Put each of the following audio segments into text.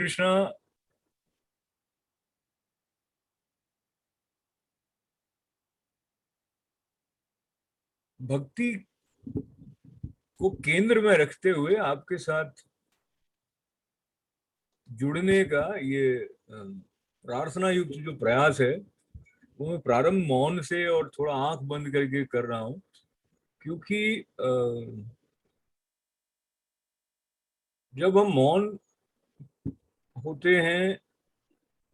कृष्णा। भक्ति को केंद्र में रखते हुए आपके साथ जुड़ने का ये प्रार्थना युक्त जो प्रयास है वो मैं प्रारंभ मौन से और थोड़ा आंख बंद करके कर रहा हूँ। क्योंकि जब हम मौन होते हैं,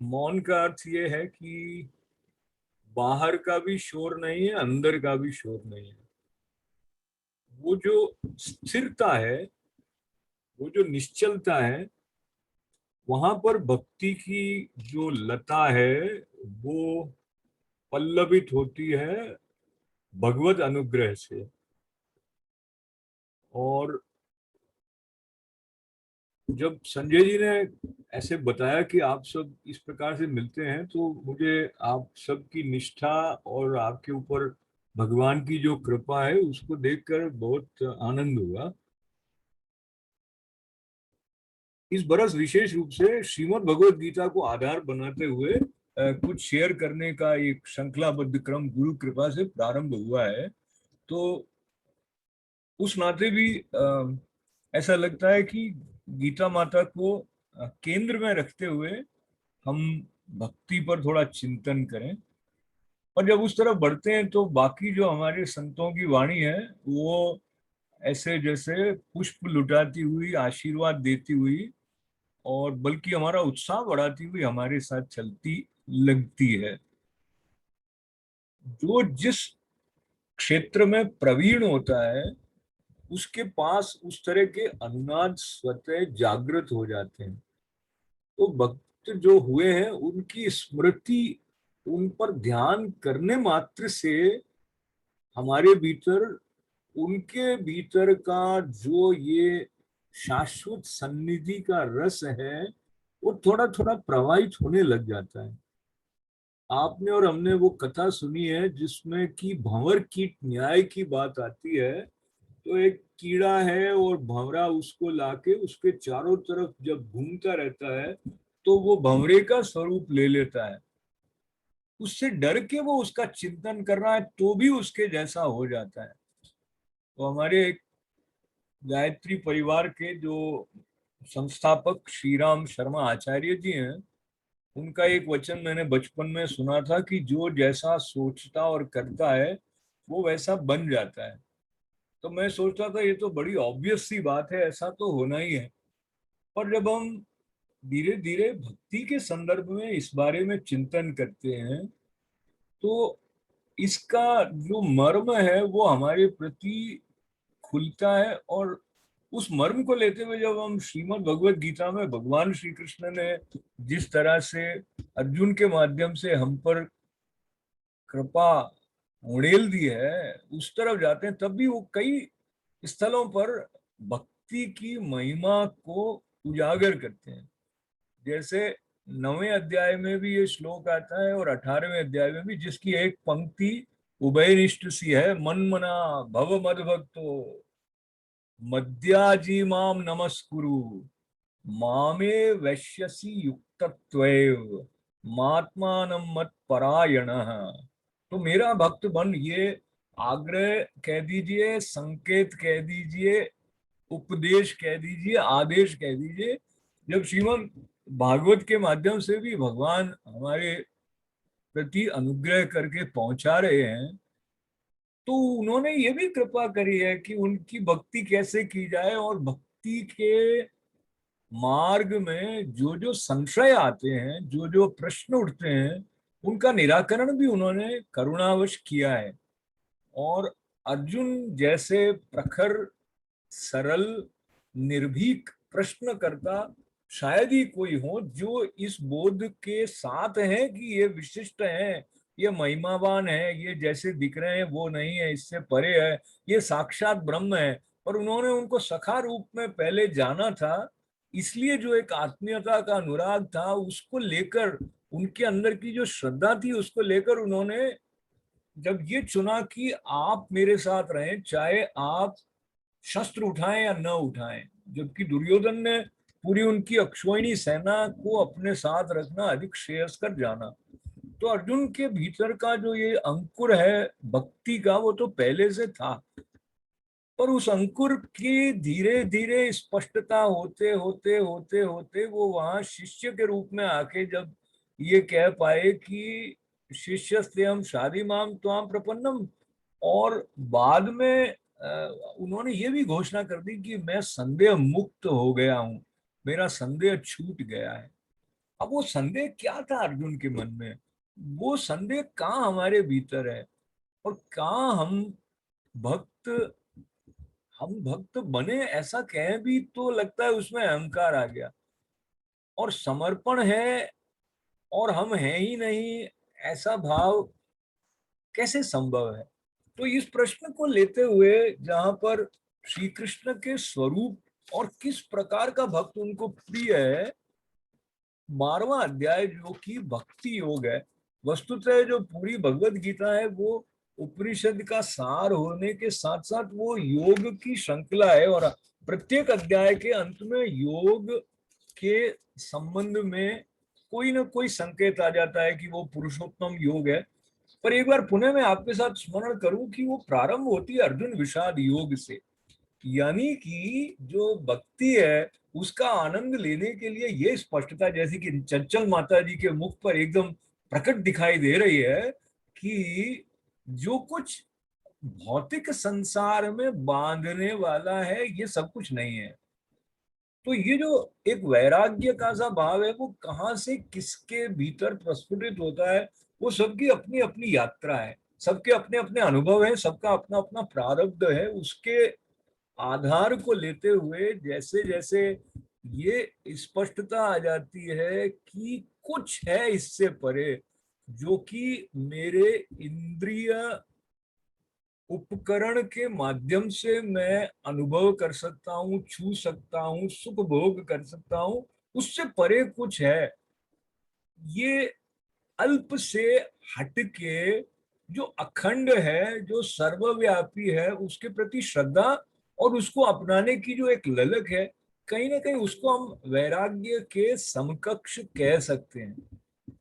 मौन का अर्थ ये है कि बाहर का भी शोर नहीं है, अंदर का भी शोर नहीं है। वो जो स्थिरता है, वो जो निश्चलता है, वहां पर भक्ति की जो लता है वो पल्लवित होती है भगवत अनुग्रह से। और जब संजय जी ने ऐसे बताया कि आप सब इस प्रकार से मिलते हैं, तो मुझे आप सबकी निष्ठा और आपके ऊपर भगवान की जो कृपा है उसको देखकर बहुत आनंद हुआ। इस बरस विशेष रूप से श्रीमद् भगवद गीता को आधार बनाते हुए कुछ शेयर करने का एक श्रृंखलाबद्ध क्रम गुरु कृपा से प्रारंभ हुआ है। तो उस नाते भी ऐसा लगता है कि गीता माता को केंद्र में रखते हुए हम भक्ति पर थोड़ा चिंतन करें। और जब उस तरफ बढ़ते हैं तो बाकी जो हमारे संतों की वाणी है वो ऐसे जैसे पुष्प लुटाती हुई, आशीर्वाद देती हुई और बल्कि हमारा उत्साह बढ़ाती हुई हमारे साथ चलती लगती है। जो जिस क्षेत्र में प्रवीण होता है उसके पास उस तरह के अनुनाद स्वतः जागृत हो जाते हैं। तो भक्त जो हुए हैं उनकी स्मृति, उन पर ध्यान करने मात्र से हमारे भीतर, उनके भीतर का जो ये शाश्वत सन्निधि का रस है वो थोड़ा थोड़ा प्रवाहित होने लग जाता है। आपने और हमने वो कथा सुनी है जिसमें कि भंवर कीट न्याय की बात आती है। तो एक कीड़ा है और भंवरा उसको लाके उसके चारों तरफ जब घूमता रहता है तो वो भंवरे का स्वरूप ले लेता है। उससे डर के वो उसका चिंतन कर रहा है तो भी उसके जैसा हो जाता है। तो हमारे एक गायत्री परिवार के जो संस्थापक श्री राम शर्मा आचार्य जी हैं, उनका एक वचन मैंने बचपन में सुना था कि जो जैसा सोचता और करता है वो वैसा बन जाता है। तो मैं सोचता था ये तो बड़ी ऑब्वियस सी बात है, ऐसा तो होना ही है। पर जब हम धीरे धीरे भक्ति के संदर्भ में इस बारे में चिंतन करते हैं तो इसका जो मर्म है वो हमारे प्रति खुलता है। और उस मर्म को लेते हुए जब हम श्रीमद् भगवत गीता में भगवान श्री कृष्ण ने जिस तरह से अर्जुन के माध्यम से हम पर कृपा उड़ेल दी है उस तरफ जाते हैं, तब भी वो कई स्थलों पर भक्ति की महिमा को उजागर करते हैं। जैसे 9वें अध्याय में भी ये श्लोक आता है और 18वें अध्याय में भी, जिसकी एक पंक्ति उभयनिष्ठ सी है, मन मना भव मद भक्तो मद्याजी माम नमस्कुरु मामे वैश्यसि युक्तत्वैव महात्मानं मत परायण। तो मेरा भक्त बन, ये आग्रह कह दीजिए, संकेत कह दीजिए, उपदेश कह दीजिए, आदेश कह दीजिए। जब श्रीमद् भागवत के माध्यम से भी भगवान हमारे प्रति अनुग्रह करके पहुंचा रहे हैं तो उन्होंने ये भी कृपा करी है कि उनकी भक्ति कैसे की जाए। और भक्ति के मार्ग में जो जो संशय आते हैं, जो जो प्रश्न उठते हैं, उनका निराकरण भी उन्होंने करुणावश किया है। और अर्जुन जैसे प्रखर, सरल, निर्भीक प्रश्नकर्ता शायद ही कोई हो जो इस बोध के साथ है कि ये विशिष्ट है, ये महिमावान है, ये जैसे दिख रहे हैं वो नहीं है, इससे परे है, ये साक्षात ब्रह्म है। पर उन्होंने उनको सखा रूप में पहले जाना था, इसलिए जो एक आत्मीयता का अनुराग था उसको लेकर, उनके अंदर की जो श्रद्धा थी उसको लेकर उन्होंने जब ये चुना कि आप मेरे साथ रहें चाहे आप शस्त्र उठाएं या न उठाएं। जबकि दुर्योधन ने पूरी उनकी अक्षोहिणी सेना को अपने साथ रखना अधिक श्रेयस्कर जाना। तो अर्जुन के भीतर का जो ये अंकुर है भक्ति का, वो तो पहले से था, पर उस अंकुर की धीरे धीरे स्पष्टता होते होते होते होते वो वहां शिष्य के रूप में आके जब ये कह पाए कि शिष्यस्ते हम शादी माम त्वाम प्रपन्नम, और बाद में उन्होंने ये भी घोषणा कर दी कि मैं संदेह मुक्त हो गया हूँ, मेरा संदेह छूट गया है। अब वो संदेह क्या था अर्जुन के मन में? वो संदेह कहाँ हमारे भीतर है, और कहाँ भक्त हम भक्त बने ऐसा कहें भी तो लगता है उसमें अहंकार आ गया, और समर्पण है और हम हैं ही नहीं ऐसा भाव कैसे संभव है? तो इस प्रश्न को लेते हुए जहां पर श्री कृष्ण के स्वरूप और किस प्रकार का भक्त उनको प्रिय है, 12वां अध्याय जो कि भक्ति योग है, वस्तुतः जो पूरी भगवत गीता है वो उपनिषद का सार होने के साथ साथ वो योग की श्रृंखला है, और प्रत्येक अध्याय के अंत में योग के संबंध में कोई ना कोई संकेत आ जाता है कि वो पुरुषोत्तम योग है। पर एक बार पुनः मैं आपके साथ स्मरण करूं कि वो प्रारंभ होती है अर्जुन विषाद योग से, यानी कि जो भक्ति है उसका आनंद लेने के लिए ये स्पष्टता जैसी कि चंचल माता जी के मुख पर एकदम प्रकट दिखाई दे रही है कि जो कुछ भौतिक संसार में बांधने वाला है ये सब कुछ नहीं है। तो ये जो एक वैराग्य का सा भाव है वो कहाँ से किसके भीतर प्रस्फुटित होता है, वो सबकी अपनी अपनी यात्रा है, सबके अपने अपने अनुभव है, सबका अपना अपना प्रारब्ध है। उसके आधार को लेते हुए जैसे जैसे ये स्पष्टता आ जाती है कि कुछ है इससे परे जो कि मेरे इंद्रिय उपकरण के माध्यम से मैं अनुभव कर सकता हूँ, छू सकता हूँ, सुख भोग कर सकता हूँ, उससे परे कुछ है। ये अल्प से हटके जो अखंड है, जो सर्वव्यापी है, उसके प्रति श्रद्धा और उसको अपनाने की जो एक ललक है, कहीं ना कहीं उसको हम वैराग्य के समकक्ष कह सकते हैं।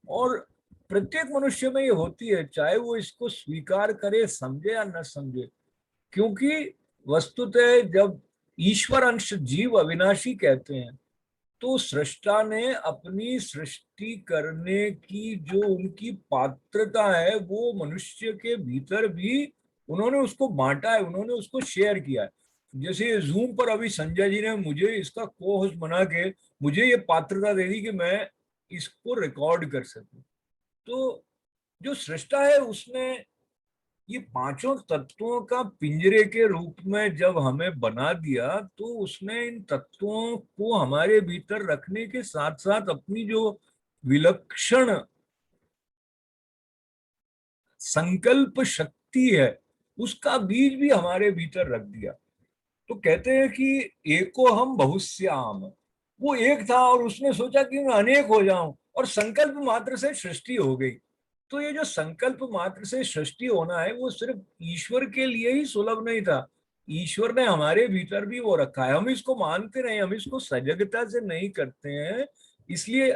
और प्रत्येक मनुष्य में ये होती है, चाहे वो इसको स्वीकार करे, समझे या न समझे, क्योंकि वस्तुतः जब ईश्वर अंश जीव अविनाशी कहते हैं तो सृष्टा ने अपनी सृष्टि करने की जो उनकी पात्रता है वो मनुष्य के भीतर भी उन्होंने उसको बांटा है, उन्होंने उसको शेयर किया है। जैसे जूम पर अभी संजय जी ने मुझे इसका को होस्ट बना के मुझे ये पात्रता दे दी कि मैं इसको रिकॉर्ड कर सकूं। तो जो सृष्टा है उसने ये पांचों तत्वों का पिंजरे के रूप में जब हमें बना दिया तो उसने इन तत्वों को हमारे भीतर रखने के साथ साथ अपनी जो विलक्षण संकल्प शक्ति है उसका बीज भी हमारे भीतर रख दिया। तो कहते हैं कि एको हम बहुश्याम, वो एक था और उसने सोचा कि मैं अनेक हो जाऊं, और संकल्प मात्र से सृष्टि हो गई। तो ये जो संकल्प मात्र से सृष्टि होना है वो सिर्फ ईश्वर के लिए ही सुलभ नहीं था, ईश्वर ने हमारे भीतर भी वो रखा है। हम इसको मानते नहीं, हम इसको सजगता से नहीं करते हैं, इसलिए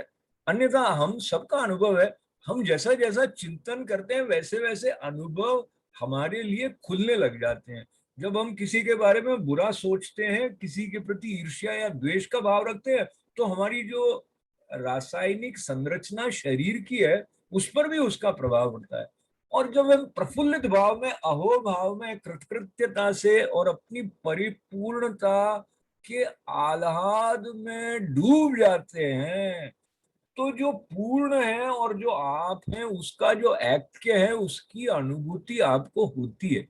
अन्यथा हम सबका अनुभव है, हम जैसा जैसा चिंतन करते हैं वैसे वैसे अनुभव हमारे लिए खुलने लग जाते हैं। जब हम किसी के बारे में बुरा सोचते हैं, किसी के प्रति ईर्ष्या या द्वेष का भाव रखते हैं, तो हमारी जो रासायनिक संरचना शरीर की है उस पर भी उसका प्रभाव पड़ता है। और जब हम प्रफुल्लित भाव में, अहो भाव में, कृतकृत्यता से और अपनी परिपूर्णता के आह्लाद में डूब जाते हैं, तो जो पूर्ण है और जो आप हैं उसका जो ऐक्य है उसकी अनुभूति आपको होती है।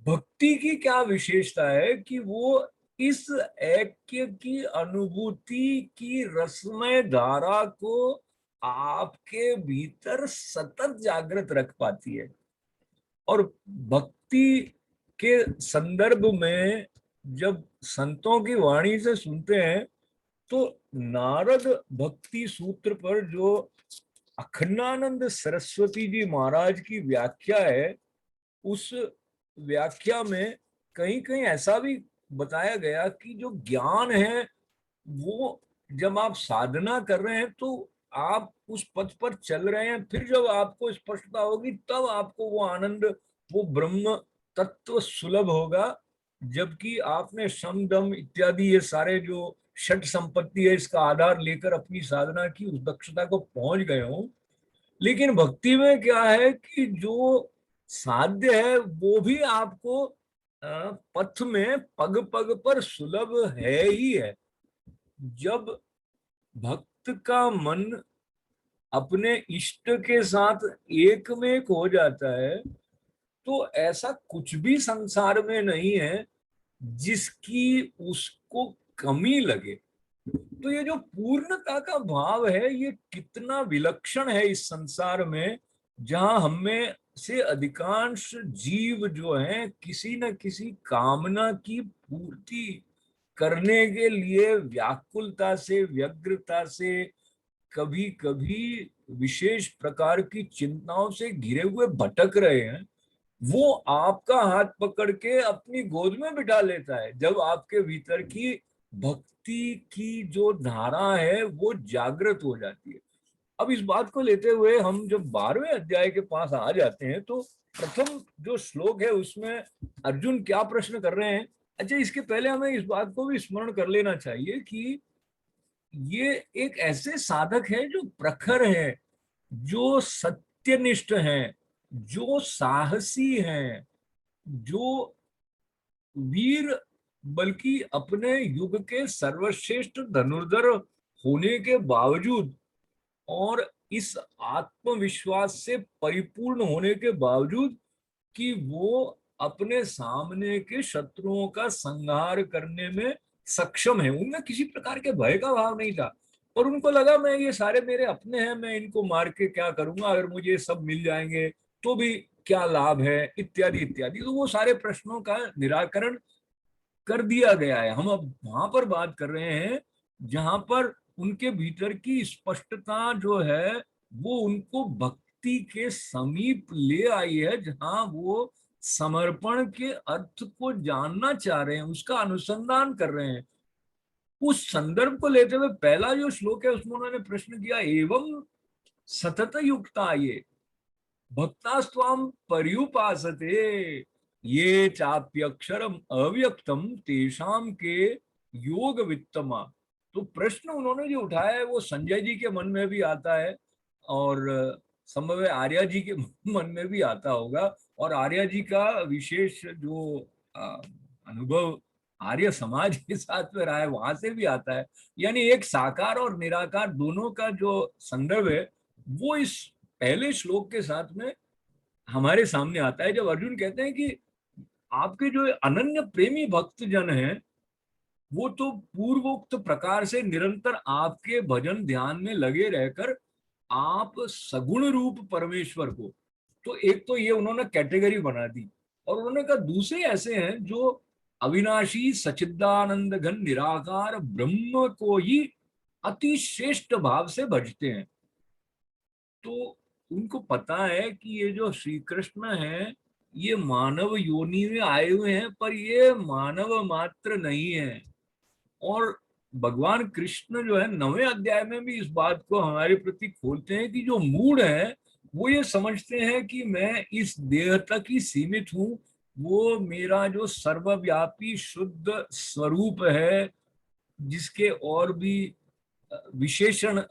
भक्ति की क्या विशेषता है कि वो इस ऐक्य की अनुभूति की रसमय धारा को आपके भीतर सतत जागृत रख पाती है। और भक्ति के संदर्भ में जब संतों की वाणी से सुनते हैं तो नारद भक्ति सूत्र पर जो अखंडानंद सरस्वती जी महाराज की व्याख्या है, उस व्याख्या में कहीं कहीं ऐसा भी बताया गया कि जो ज्ञान है वो जब आप साधना कर रहे हैं तो आप उस पथ पर चल रहे हैं, फिर जब आपको स्पष्टता होगी तब आपको वो आनंद, वो ब्रह्म तत्व सुलभ होगा। जबकि आपने शम दम इत्यादि ये सारे जो षट संपत्ति है इसका आधार लेकर अपनी साधना की उस दक्षता को पहुंच गए हो, लेकिन भक्ति में क्या है कि जो साध्य है वो भी आपको पथ में पग पग पर सुलभ है ही है। जब भक्त का मन अपने इष्ट के साथ एक में एक हो जाता है तो ऐसा कुछ भी संसार में नहीं है जिसकी उसको कमी लगे। तो ये जो पूर्णता का भाव है ये कितना विलक्षण है इस संसार में, जहां हमें से अधिकांश जीव जो हैं किसी न किसी कामना की पूर्ति करने के लिए व्याकुलता से, व्यग्रता से, कभी कभी विशेष प्रकार की चिंताओं से घिरे हुए भटक रहे हैं। वो आपका हाथ पकड़ के अपनी गोद में बिठा लेता है जब आपके भीतर की भक्ति की जो धारा है वो जागृत हो जाती है। अब इस बात को लेते हुए हम जब 12वें अध्याय के पास आ जाते हैं तो प्रथम जो श्लोक है उसमें अर्जुन क्या प्रश्न कर रहे हैं। अच्छा, इसके पहले हमें इस बात को भी स्मरण कर लेना चाहिए कि ये एक ऐसे साधक है जो प्रखर है, जो सत्यनिष्ठ हैं, जो साहसी हैं, जो वीर, बल्कि अपने युग के सर्वश्रेष्ठ धनुर्धर होने के बावजूद और इस आत्मविश्वास से परिपूर्ण होने के बावजूद कि वो अपने सामने के शत्रुओं का संहार करने में सक्षम है, उनमें किसी प्रकार के भय का भाव नहीं था। और उनको लगा मैं ये सारे मेरे अपने हैं, मैं इनको मार के क्या करूंगा, अगर मुझे ये सब मिल जाएंगे तो भी क्या लाभ है, इत्यादि इत्यादि। तो वो सारे प्रश्नों का निराकरण कर दिया गया है। हम अब वहां पर बात कर रहे हैं जहां पर उनके भीतर की स्पष्टता जो है वो उनको भक्ति के समीप ले आई है, जहां वो समर्पण के अर्थ को जानना चाह रहे हैं, उसका अनुसंधान कर रहे हैं। उस संदर्भ को लेते हुए पहला जो श्लोक है उसमें उन्होंने प्रश्न किया, एवं सतत युक्ता ये भक्तास्त्वाम पर्युपासते ये चाप्यक्षरम अव्यक्तम तेषाम के योग वित्तमा। तो प्रश्न उन्होंने जो उठाया है वो संजय जी के मन में भी आता है और संभव है आर्या जी के मन में भी आता होगा। और आर्या जी का विशेष जो अनुभव आर्य समाज के साथ में रहा है वहां से भी आता है। यानी एक साकार और निराकार दोनों का जो संदर्भ है वो इस पहले श्लोक के साथ में हमारे सामने आता है, जब अर्जुन कहते हैं कि आपके जो अनन्य प्रेमी भक्त जन हैं वो तो पूर्वोक्त प्रकार से निरंतर आपके भजन ध्यान में लगे रहकर आप सगुण रूप परमेश्वर को, तो एक तो ये उन्होंने कैटेगरी बना दी। और उन्होंने कहा दूसरे ऐसे हैं जो अविनाशी सचिदानंद घन निराकार ब्रह्म को ही अति श्रेष्ठ भाव से भजते हैं। तो उनको पता है कि ये जो श्री कृष्ण है ये मानव योनि में आए हुए हैं पर ये मानव मात्र नहीं है। और भगवान कृष्ण जो है 9वें अध्याय में भी इस बात को हमारे प्रति खोलते हैं कि जो मूढ़ है वो ये समझते हैं कि मैं इस देह तक ही सीमित हूँ, वो मेरा जो सर्वव्यापी शुद्ध स्वरूप है जिसके और भी विशेषण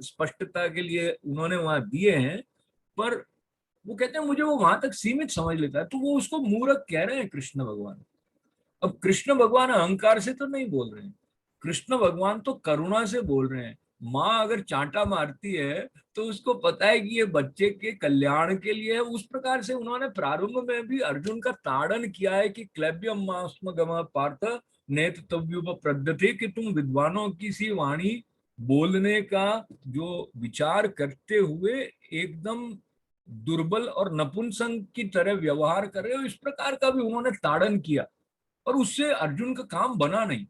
स्पष्टता के लिए उन्होंने वहां दिए हैं, पर वो कहते हैं मुझे वो वहां तक सीमित समझ लेता है, तो वो उसको मूर्ख कह रहे हैं कृष्ण भगवान। अब कृष्ण भगवान अहंकार से तो नहीं बोल रहे हैं, कृष्ण भगवान तो करुणा से बोल रहे हैं। माँ अगर चांटा मारती है तो उसको पता है कि ये बच्चे के कल्याण के लिए है। उस प्रकार से उन्होंने प्रारंभ में भी अर्जुन का ताड़न किया है कि क्लैब्यम मास्म गम पार्थ नेत तव्युपप्रद्यते, कि तुम विद्वानों की सी वाणी बोलने का जो विचार करते हुए एकदम दुर्बल और नपुंसक की तरह व्यवहार कर रहे हो, इस प्रकार का भी उन्होंने ताड़न किया। और उससे अर्जुन का काम बना नहीं,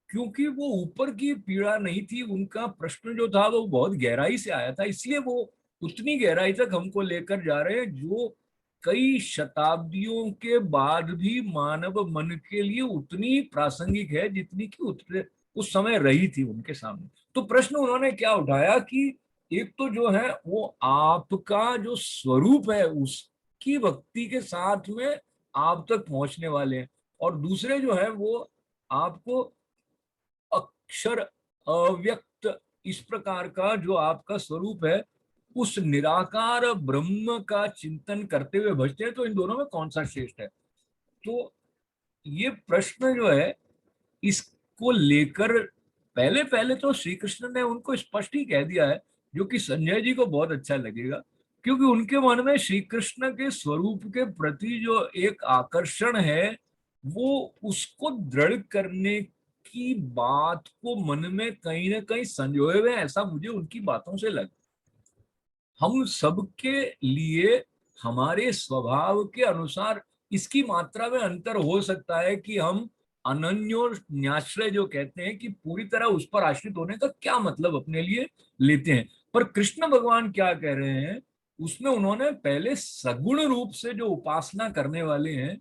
क्योंकि वो ऊपर की पीड़ा नहीं थी, उनका प्रश्न जो था वो बहुत गहराई से आया था, इसलिए वो उतनी गहराई तक हमको लेकर जा रहे हैं जो कई शताब्दियों के बाद भी मानव मन के लिए उतनी प्रासंगिक है जितनी कि उस समय रही थी उनके सामने। तो प्रश्न उन्होंने क्या उठाया कि एक तो जो है वो आपका जो स्वरूप है उसकी भक्ति के साथ में आप तक पहुंचने वाले हैं, और दूसरे जो है वो आपको अक्षर अव्यक्त इस प्रकार का जो आपका स्वरूप है उस निराकार ब्रह्म का चिंतन करते हुए भजते हैं। तो इन दोनों में कौन सा श्रेष्ठ है? तो ये प्रश्न जो है इसको लेकर पहले पहले तो श्री कृष्ण ने उनको स्पष्ट ही कह दिया है, जो कि संजय जी को बहुत अच्छा लगेगा, क्योंकि उनके मन में श्री कृष्ण के स्वरूप के प्रति जो एक आकर्षण है वो उसको दृढ़ करने की बात को मन में कहीं ना कहीं संजोए हुए हैं, ऐसा मुझे उनकी बातों से लगा। हम सबके लिए हमारे स्वभाव के अनुसार इसकी मात्रा में अंतर हो सकता है कि हम अनन्यो न्याश्रय जो कहते हैं कि पूरी तरह उस पर आश्रित होने का क्या मतलब अपने लिए लेते हैं। पर कृष्ण भगवान क्या कह रहे हैं उसमें उन्होंने पहले सगुण रूप से जो उपासना करने वाले हैं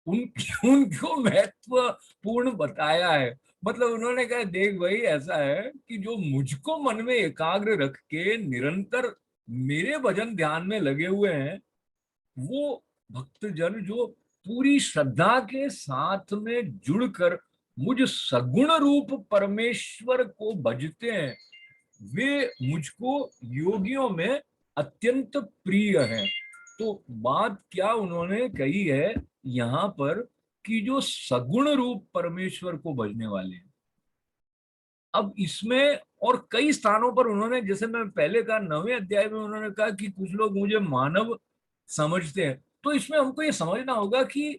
उन उनको महत्वपूर्ण बताया है। मतलब उन्होंने कहा देख भाई ऐसा है कि जो मुझको मन में एकाग्र रख के निरंतर मेरे भजन ध्यान में लगे हुए हैं वो भक्तजन जो पूरी श्रद्धा के साथ में जुड़कर मुझ सगुण रूप परमेश्वर को भजते हैं वे मुझको योगियों में अत्यंत प्रिय हैं। तो बात क्या उन्होंने कही है यहाँ पर कि जो सगुण रूप परमेश्वर को भजने वाले हैं। अब इसमें और कई स्थानों पर उन्होंने, जैसे मैं पहले कहा 9वें अध्याय में उन्होंने कहा कि कुछ लोग मुझे मानव समझते हैं, तो इसमें हमको ये समझना होगा कि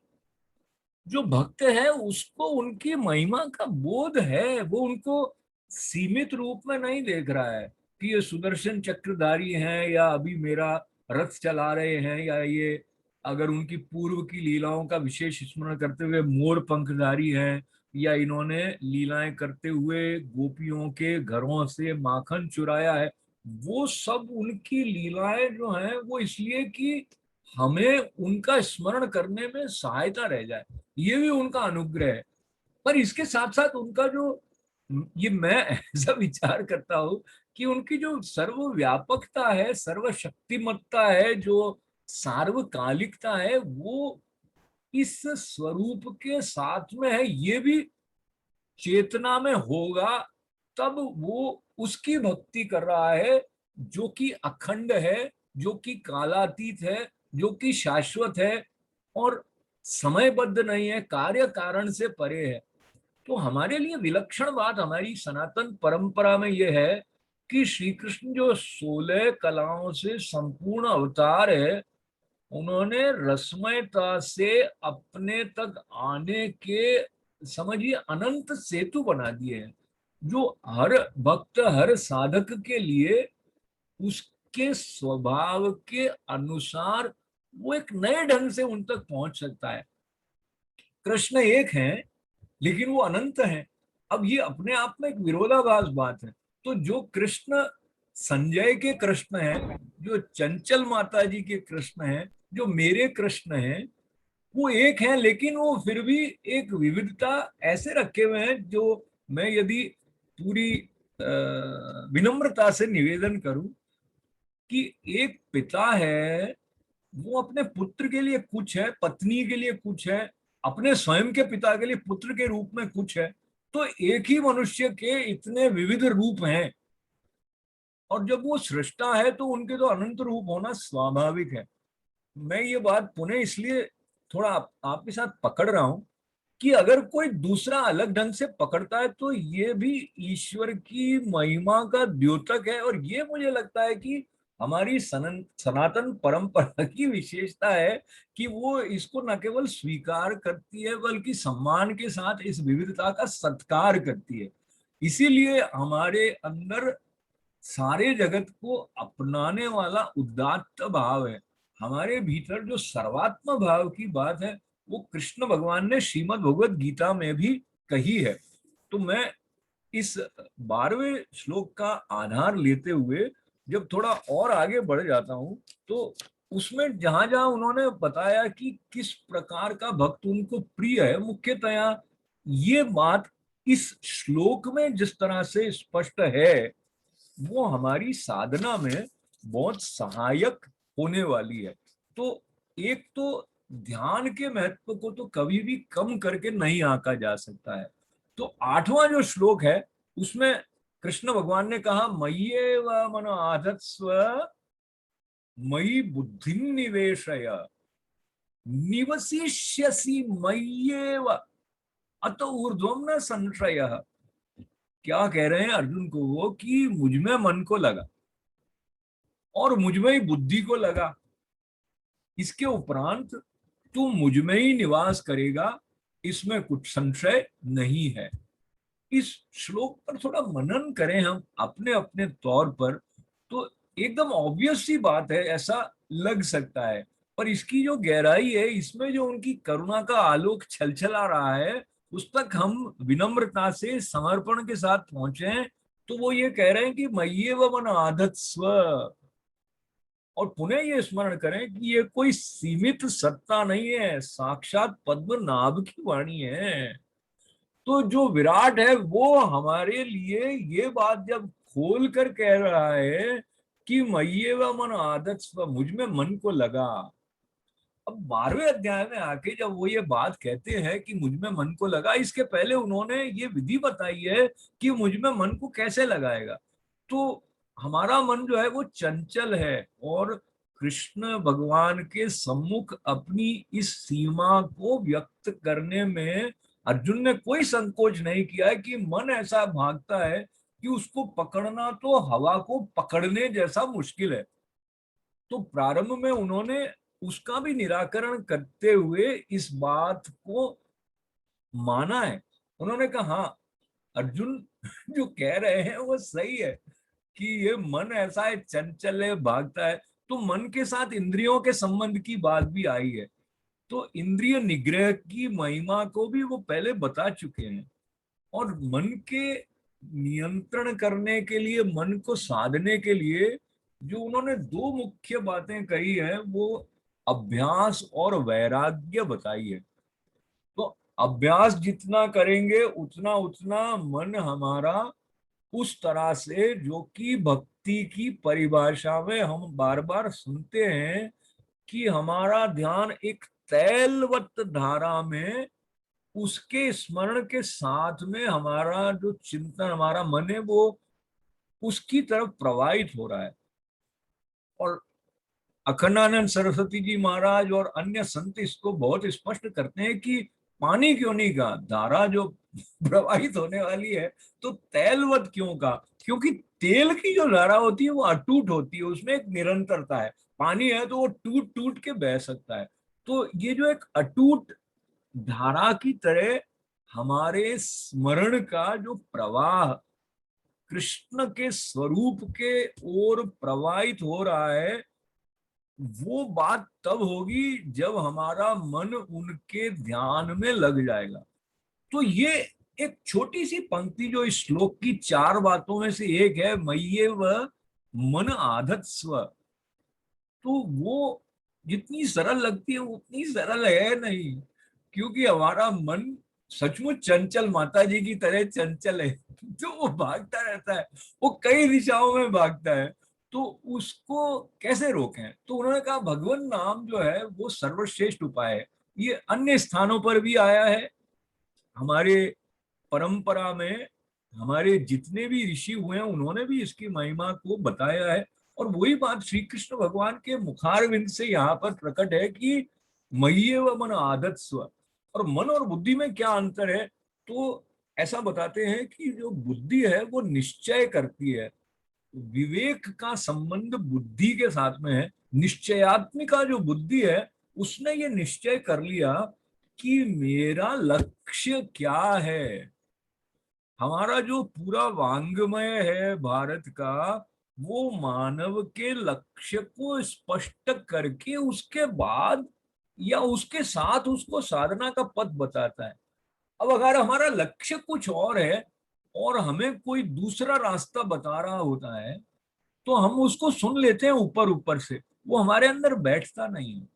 जो भक्त है उसको उनकी महिमा का बोध है, वो उनको सीमित रूप में नहीं देख रहा है कि ये सुदर्शन चक्रधारी हैं या अभी मेरा रथ चला रहे हैं, या ये अगर उनकी पूर्व की लीलाओं का विशेष स्मरण करते हुए मोर पंखधारी हैं, या इन्होंने लीलाएं करते हुए गोपियों के घरों से माखन चुराया है। वो सब उनकी लीलाएं जो हैं वो इसलिए कि हमें उनका स्मरण करने में सहायता रह जाए, ये भी उनका अनुग्रह है। पर इसके साथ साथ उनका जो, ये मैं ऐसा विचार करता हूँ कि उनकी जो सर्वव्यापकता है, सर्वशक्तिमत्ता है, जो सार्वकालिकता है, वो इस स्वरूप के साथ में है। ये भी चेतना में होगा तब वो उसकी भक्ति कर रहा है जो कि अखंड है, जो कि कालातीत है, जो कि शाश्वत है और समयबद्ध नहीं है, कार्य कारण से परे है। तो हमारे लिए विलक्षण बात हमारी सनातन परंपरा में यह है कि श्री कृष्ण जो 16 कलाओं से संपूर्ण अवतार है, उन्होंने रसमयता से अपने तक आने के, समझिए, अनंत सेतु बना दिए हैं, जो हर भक्त हर साधक के लिए उसके स्वभाव के अनुसार वो एक नए ढंग से उन तक पहुंच सकता है। कृष्ण एक है लेकिन वो अनंत है। अब ये अपने आप में एक विरोधाभास बात है। तो जो कृष्ण संजय के कृष्ण हैं, जो चंचल माता जी के कृष्ण हैं, जो मेरे कृष्ण हैं, वो एक है, लेकिन वो फिर भी एक विविधता ऐसे रखे हुए हैं जो मैं यदि पूरी विनम्रता से निवेदन करूं कि एक पिता है, वो अपने पुत्र के लिए कुछ है, पत्नी के लिए कुछ है, अपने स्वयं के पिता के लिए पुत्र के रूप में कुछ है। तो एक ही मनुष्य के इतने विविध रूप हैं, और जब वो सृष्टा है तो उनके तो अनंत रूप होना स्वाभाविक है। मैं ये बात पुनः इसलिए थोड़ा आपके साथ पकड़ रहा हूं कि अगर कोई दूसरा अलग ढंग से पकड़ता है तो ये भी ईश्वर की महिमा का द्योतक है। और ये मुझे लगता है कि हमारी सनातन परंपरा की विशेषता है कि वो इसको न केवल स्वीकार करती है बल्कि सम्मान के साथ इस विविधता का सत्कार करती है। इसीलिए हमारे अंदर सारे जगत को अपनाने वाला उदात्त भाव है। हमारे भीतर जो सर्वात्म भाव की बात है वो कृष्ण भगवान ने श्रीमद् भगवत गीता में भी कही है। तो मैं इस 12वें श्लोक का आधार लेते हुए जब थोड़ा और आगे बढ़ जाता हूं तो उसमें जहां जहां उन्होंने बताया कि किस प्रकार का भक्त उनको प्रिय है, मुख्यतया ये बात इस श्लोक में जिस तरह से स्पष्ट है वो हमारी साधना में बहुत सहायक होने वाली है। तो एक तो ध्यान के महत्व को तो कभी भी कम करके नहीं आंका जा सकता है। तो 8वां जो श्लोक है उसमें कृष्ण भगवान ने कहा मय्येव मन आधत्स्व मयि बुद्धि निवेशय निवसिष्यसि मय्येव अत ऊर्ध्वं न संशयः। क्या कह रहे हैं अर्जुन को वो कि मुझ में मन को लगा और मुझ में ही बुद्धि को लगा, इसके उपरांत तू मुझ में ही निवास करेगा, इसमें कुछ संशय नहीं है। इस श्लोक पर थोड़ा मनन करें हम अपने अपने तौर पर तो एकदम ऑब्वियस सी बात है, ऐसा लग सकता है, पर इसकी जो गहराई है, इसमें जो उनकी करुणा का आलोक छलछला रहा है, उस तक हम विनम्रता से समर्पण के साथ पहुंचे। तो वो ये कह रहे हैं कि मय्येव मन आधत्स्व, और पुनः ये स्मरण करें कि ये कोई सीमित सत्ता नहीं है, साक्षात पद्मनाभ की वाणी है। तो जो विराट है वो हमारे लिए ये बात जब खोल कर कह रहा है कि मय्येव मन आधत्स्व, मुझ में मन को लगा। अब 12वें अध्याय में आके जब वो ये बात कहते हैं कि मुझ में मन को लगा, इसके पहले उन्होंने ये विधि बताई है कि मुझ में मन को कैसे लगाएगा। तो हमारा मन जो है वो चंचल है, और कृष्ण भगवान के सम्मुख अपनी इस सीमा को व्यक्त करने में अर्जुन ने कोई संकोच नहीं किया है कि मन ऐसा भागता है कि उसको पकड़ना तो हवा को पकड़ने जैसा मुश्किल है। तो प्रारंभ में उन्होंने उसका भी निराकरण करते हुए इस बात को माना है। उन्होंने कहा हाँ, अर्जुन जो कह रहे हैं वो सही है कि ये मन ऐसा है, चंचल है, भागता है। तो मन के साथ इंद्रियों के संबंध की बात भी आई है, तो इंद्रिय निग्रह की महिमा को भी वो पहले बता चुके हैं। और मन के नियंत्रण करने के लिए, मन को साधने के लिए जो उन्होंने दो मुख्य बातें कही है वो अभ्यास और वैराग्य बताई है। तो अभ्यास जितना करेंगे उतना उतना मन हमारा उस तरह से, जो कि भक्ति की परिभाषा में हम बार बार सुनते हैं कि हमारा ध्यान एक तैलवत धारा में, उसके स्मरण के साथ में हमारा जो चिंतन, हमारा मन है वो उसकी तरफ प्रवाहित हो रहा है। और अखंडानंद सरस्वती जी महाराज और अन्य संत इसको बहुत स्पष्ट करते हैं कि पानी क्यों नहीं का, धारा जो प्रवाहित होने वाली है तो तैलवत क्यों का, क्योंकि तेल की जो धारा होती है वो अटूट होती है, उसमें एक निरंतरता है। पानी है तो वो टूट टूट के बह सकता है। तो ये जो एक अटूट धारा की तरह हमारे स्मरण का जो प्रवाह कृष्ण के स्वरूप के ओर प्रवाहित हो रहा है, वो बात तब होगी जब हमारा मन उनके ध्यान में लग जाएगा। तो ये एक छोटी सी पंक्ति जो इस श्लोक की 4 बातों में से एक है, मय्येव मन आधत्स्व, तो वो जितनी सरल लगती है उतनी सरल है नहीं, क्योंकि हमारा मन सचमुच चंचल, माता जी की तरह चंचल है। तो वो भागता रहता है, वो कई दिशाओं में भागता है। तो उसको कैसे रोकें? तो उन्होंने कहा भगवान नाम जो है वो सर्वश्रेष्ठ उपाय है। ये अन्य स्थानों पर भी आया है, हमारे परंपरा में हमारे जितने भी ऋषि हुए हैं उन्होंने भी इसकी महिमा को बताया है। और वही बात श्री कृष्ण भगवान के मुखारविंद से यहाँ पर प्रकट है कि मय्येव मन आधत्स्व। और मन और बुद्धि में क्या अंतर है? तो ऐसा बताते हैं कि जो बुद्धि है वो निश्चय करती है, विवेक का संबंध बुद्धि के साथ में है। निश्चयात्मिका जो बुद्धि है उसने ये निश्चय कर लिया कि मेरा लक्ष्य क्या है। हमारा जो पूरा वांग्मय है भारत का, वो मानव के लक्ष्य को स्पष्ट करके उसके बाद या उसके साथ उसको साधना का पथ बताता है। अब अगर हमारा लक्ष्य कुछ और है और हमें कोई दूसरा रास्ता बता रहा होता है तो हम उसको सुन लेते हैं ऊपर ऊपर से, वो हमारे अंदर बैठता नहीं है।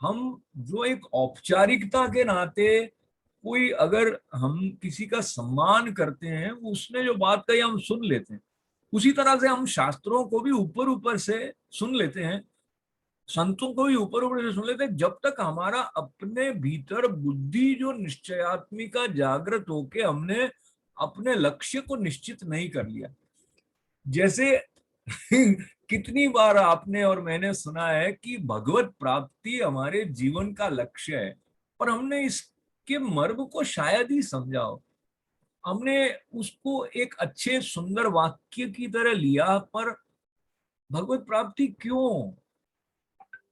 हम जो एक औपचारिकता के नाते कोई अगर हम किसी का सम्मान करते हैं, उसने जो बात कही हम सुन लेते हैं, उसी तरह से हम शास्त्रों को भी ऊपर ऊपर से सुन लेते हैं, संतों को भी ऊपर ऊपर से सुन लेते हैं, जब तक हमारा अपने भीतर बुद्धि जो निश्चयात्मिका जागृत होके हमने अपने लक्ष्य को निश्चित नहीं कर लिया। जैसे कितनी बार आपने और मैंने सुना है कि भगवत प्राप्ति हमारे जीवन का लक्ष्य है, पर हमने इसके मर्म को शायद ही समझा हो। हमने उसको एक अच्छे सुंदर वाक्य की तरह लिया, पर भगवत प्राप्ति क्यों?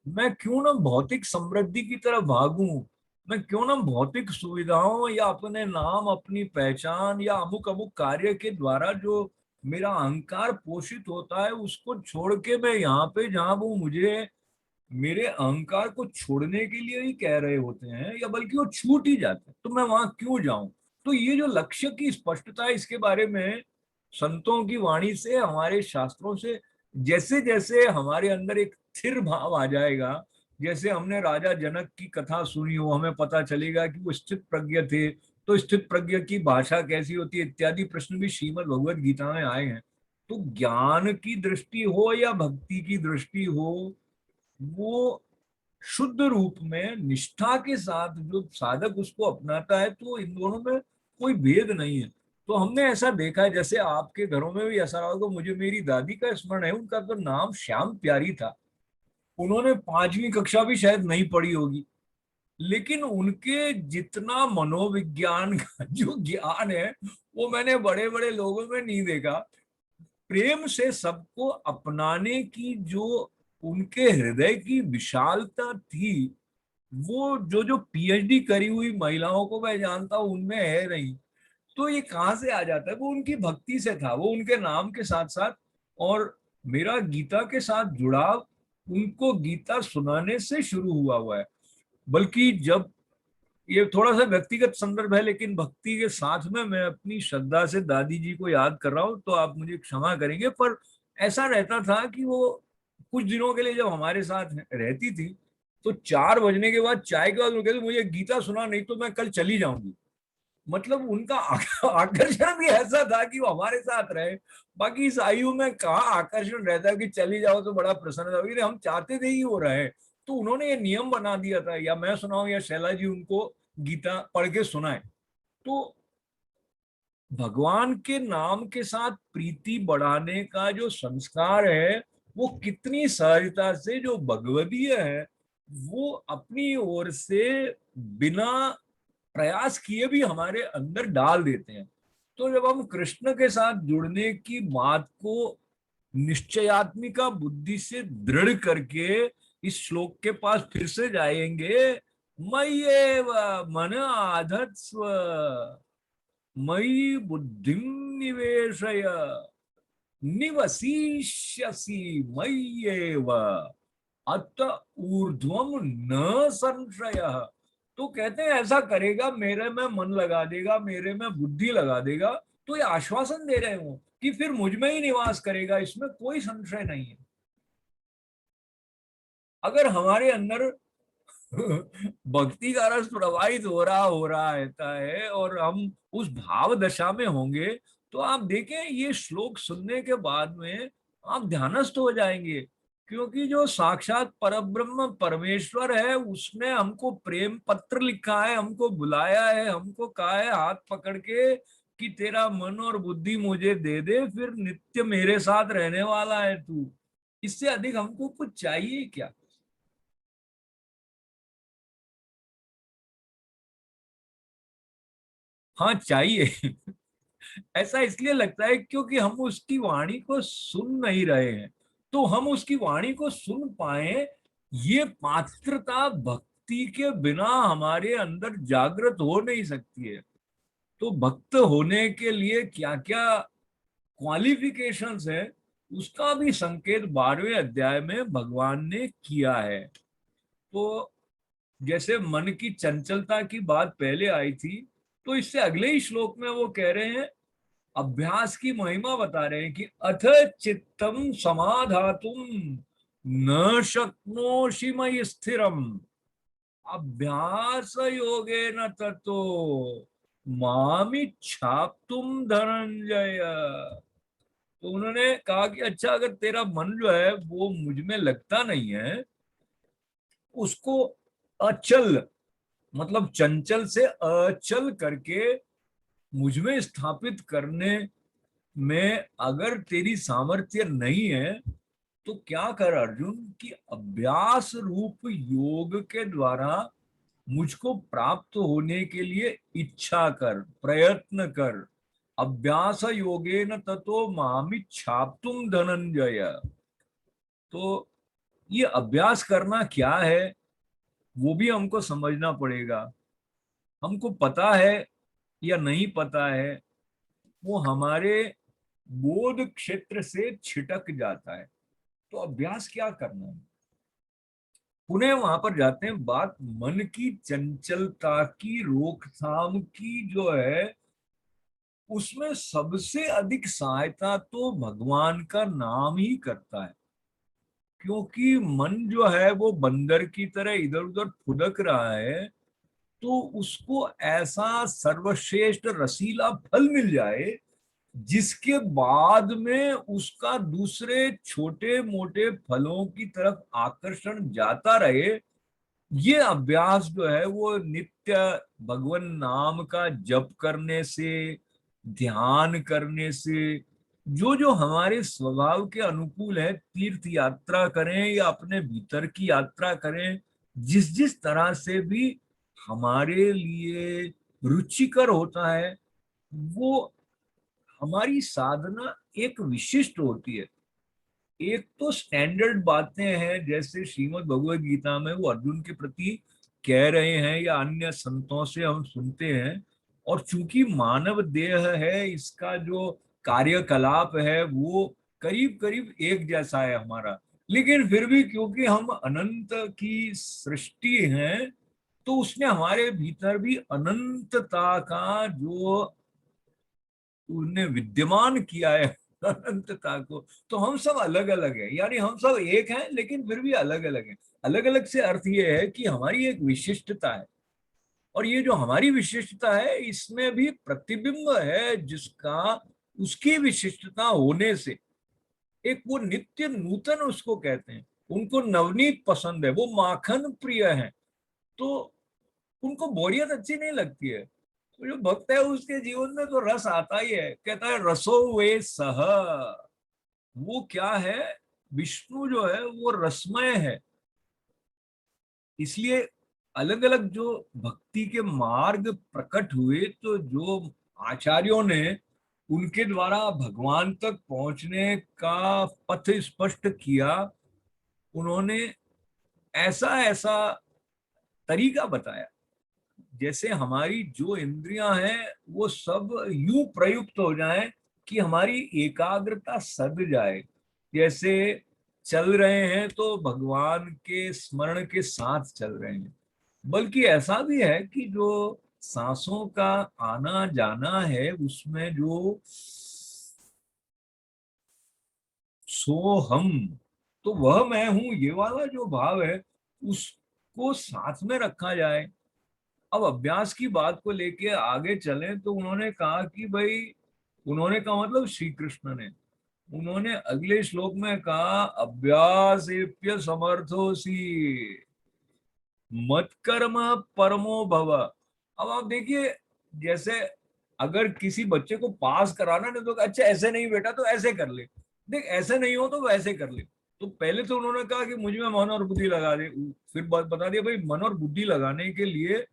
मैं क्यों ना भौतिक समृद्धि की तरफ भागूं? मैं क्यों ना भौतिक सुविधाओं या अपने नाम, अपनी पहचान या अमुक अमुक कार्य के द्वारा जो मेरा अहंकार पोषित होता है उसको छोड़ के मैं यहाँ पे, जहाँ वो मुझे मेरे अहंकार को छोड़ने के लिए ही कह रहे होते हैं, या बल्कि वो छूट ही जाते हैं, तो मैं वहां क्यों जाऊं? तो ये जो लक्ष्य की स्पष्टता है, इसके बारे में संतों की वाणी से, हमारे शास्त्रों से जैसे जैसे हमारे अंदर एक स्थिर भाव आ जाएगा, जैसे हमने राजा जनक की कथा सुनी हो, हमें पता चलेगा कि वो स्थित प्रज्ञ थे, तो स्थित प्रज्ञ की भाषा कैसी होती है इत्यादि प्रश्न भी श्रीमद् भगवद गीता में आए हैं। तो ज्ञान की दृष्टि हो या भक्ति की दृष्टि हो, वो शुद्ध रूप में निष्ठा के साथ जो साधक उसको अपनाता है, तो इन दोनों में कोई भेद नहीं है। तो हमने ऐसा देखा है, जैसे आपके घरों में भी ऐसा रहा होगा, मुझे मेरी दादी का स्मरण है, उनका तो नाम श्याम प्यारी था। उन्होंने 5वीं कक्षा भी शायद नहीं पढ़ी होगी, लेकिन उनके जितना मनोविज्ञान का जो ज्ञान है, वो मैंने बड़े बड़े लोगों में नहीं देखा। प्रेम से सबको अपनाने की जो उनके हृदय की विशालता थी, वो जो जो पीएचडी करी हुई महिलाओं को मैं जानता हूं उनमें है नहीं। तो ये कहाँ से आ जाता है? वो उनकी भक्ति से था, वो उनके नाम के साथ साथ। और मेरा गीता के साथ जुड़ाव उनको गीता सुनाने से शुरू हुआ है। बल्कि जब, ये थोड़ा सा व्यक्तिगत संदर्भ है, लेकिन भक्ति के साथ में मैं अपनी श्रद्धा से दादी जी को याद कर रहा हूँ, तो आप मुझे क्षमा करेंगे, पर ऐसा रहता था कि वो कुछ दिनों के लिए जब हमारे साथ रहती थी, तो 4 बजने के बाद, चाय के बाद वो कहती मुझे गीता सुना, नहीं तो मैं कल चली जाऊंगी। मतलब उनका आकर्षण भी ऐसा था कि वो हमारे साथ रहे। बाकी इस आयु में कहाँ आकर्षण रहता है कि चली जाओ तो बड़ा प्रसन्न होगी, हम चाहते थे ही वो रहे। तो उन्होंने ये नियम बना दिया था, या मैं सुनाऊं या शैला जी उनको गीता पढ़ के सुनाए। तो भगवान के नाम के साथ प्रीति बढ़ाने का जो संस्कार है, वो कितनी सहजता से जो भगवदीय है, वो अपनी ओर से बिना प्रयास किए भी हमारे अंदर डाल देते हैं। तो जब हम कृष्ण के साथ जुड़ने की बात को निश्चयात्मिका बुद्धि से दृढ़ करके इस श्लोक के पास फिर से जाएंगे, मय्येव मन आधत्स्व मयि बुद्धिम निवेशय निवसिष्यसि मय्येव अत ऊर्ध्वम न संशय। तो कहते हैं ऐसा करेगा, मेरे में मन लगा देगा, मेरे में बुद्धि लगा देगा, तो ये आश्वासन दे रहे हो कि फिर मुझ में ही निवास करेगा, इसमें कोई संशय नहीं है। अगर हमारे अंदर भक्ति का रस प्रवाहित हो रहा रहता है और हम उस भाव दशा में होंगे, तो आप देखें ये श्लोक सुनने के बाद में आप ध्यानस्थ हो जाएंगे। क्योंकि जो साक्षात परब्रह्म परमेश्वर है, उसने हमको प्रेम पत्र लिखा है, हमको बुलाया है, हमको कहा है हाथ पकड़ के कि तेरा मन और बुद्धि मुझे दे दे, फिर नित्य मेरे साथ रहने वाला है तू। इससे अधिक हमको कुछ चाहिए क्या? हाँ, चाहिए। ऐसा इसलिए लगता है क्योंकि हम उसकी वाणी को सुन नहीं रहे हैं। तो हम उसकी वाणी को सुन पाए, ये पात्रता भक्ति के बिना हमारे अंदर जागृत हो नहीं सकती है। तो भक्त होने के लिए क्या क्या क्वालिफिकेशंस है, उसका भी संकेत 12वें अध्याय में भगवान ने किया है। तो जैसे मन की चंचलता की बात पहले आई थी, तो इससे अगले ही श्लोक में वो कह रहे हैं, अभ्यास की महिमा बता रहे हैं कि अथ चित्तम समाधातुम न शक्नोषि मयि स्थिरम अभ्यास योगेन ततो मामिच्छाप्तुम धनंजय। तो उन्होंने कहा कि अच्छा, अगर तेरा मन जो है वो मुझ में लगता नहीं है, उसको अचल, मतलब चंचल से अचल करके मुझ में स्थापित करने में अगर तेरी सामर्थ्य नहीं है, तो क्या कर अर्जुन कि अभ्यास रूप योग के द्वारा मुझको प्राप्त होने के लिए इच्छा कर, प्रयत्न कर। अभ्यास योगेन ततो मामिच्छाप्तुम धनंजय। तो ये अभ्यास करना क्या है, वो भी हमको समझना पड़ेगा। हमको पता है या नहीं पता है, वो हमारे बोध क्षेत्र से छिटक जाता है। तो अभ्यास क्या करना है, पुनः वहां पर जाते हैं। बात मन की चंचलता की रोकथाम की जो है, उसमें सबसे अधिक सहायता तो भगवान का नाम ही करता है। क्योंकि मन जो है वो बंदर की तरह इधर उधर फुदक रहा है, तो उसको ऐसा सर्वश्रेष्ठ रसीला फल मिल जाए जिसके बाद में उसका दूसरे छोटे मोटे फलों की तरफ आकर्षण जाता रहे। ये अभ्यास जो है वो नित्य भगवान नाम का जप करने से, ध्यान करने से, जो जो हमारे स्वभाव के अनुकूल है, तीर्थ यात्रा करें या अपने भीतर की यात्रा करें, जिस जिस तरह से भी हमारे लिए रुचिकर होता है, वो हमारी साधना एक विशिष्ट होती है। एक तो स्टैंडर्ड बातें हैं, जैसे श्रीमद् भगवद गीता में वो अर्जुन के प्रति कह रहे हैं या अन्य संतों से हम सुनते हैं। और चूंकि मानव देह है, इसका जो कार्यकलाप है वो करीब करीब एक जैसा है हमारा, लेकिन फिर भी क्योंकि हम अनंत की सृष्टि हैं, तो उसने हमारे भीतर भी अनंतता का जो उन्हें विद्यमान किया है, अनंतता को। तो हम सब अलग अलग है, यानी हम सब एक हैं लेकिन फिर भी अलग अलग हैं। अलग अलग से अर्थ ये है कि हमारी एक विशिष्टता है, और ये जो हमारी विशिष्टता है इसमें भी प्रतिबिंब है जिसका उसकी विशिष्टता होने से एक वो नित्य नूतन उसको कहते हैं। उनको नवनीत पसंद है, वो माखन प्रिय है, तो उनको बोरियत अच्छी नहीं लगती है। तो जो भक्त है उसके जीवन में तो रस आता ही है। कहता है रसो वे सह, वो क्या है, विष्णु जो है वो रसमय है। इसलिए अलग अलग जो भक्ति के मार्ग प्रकट हुए, तो जो आचार्यों ने उनके द्वारा भगवान तक पहुंचने का पथ स्पष्ट किया, उन्होंने ऐसा ऐसा तरीका बताया, जैसे हमारी जो इंद्रियां हैं वो सब यूं प्रयुक्त हो जाएं कि हमारी एकाग्रता सद जाए। जैसे चल रहे हैं तो भगवान के स्मरण के साथ चल रहे हैं, बल्कि ऐसा भी है कि जो सांसों का आना जाना है उसमें जो सो हम, तो वह मैं हूं, ये वाला जो भाव है उसको साथ में रखा जाए। अब अभ्यास की बात को लेके आगे चलें तो उन्होंने कहा कि भाई, उन्होंने कहा मतलब श्री कृष्ण ने, उन्होंने अगले श्लोक में कहा अभ्यासेप्य समर्थोसी मत कर्म परमो भव। अब आप देखिए, जैसे अगर किसी बच्चे को पास कराना नहीं, तो अच्छा ऐसे नहीं बेटा तो ऐसे कर ले, देख ऐसे नहीं हो तो वैसे कर ले। तो पहले तो उन्होंने कहा कि मुझ में मन और बुद्धि लगा दे, फिर बता दिया भाई मन और बुद्धि लगाने के लिए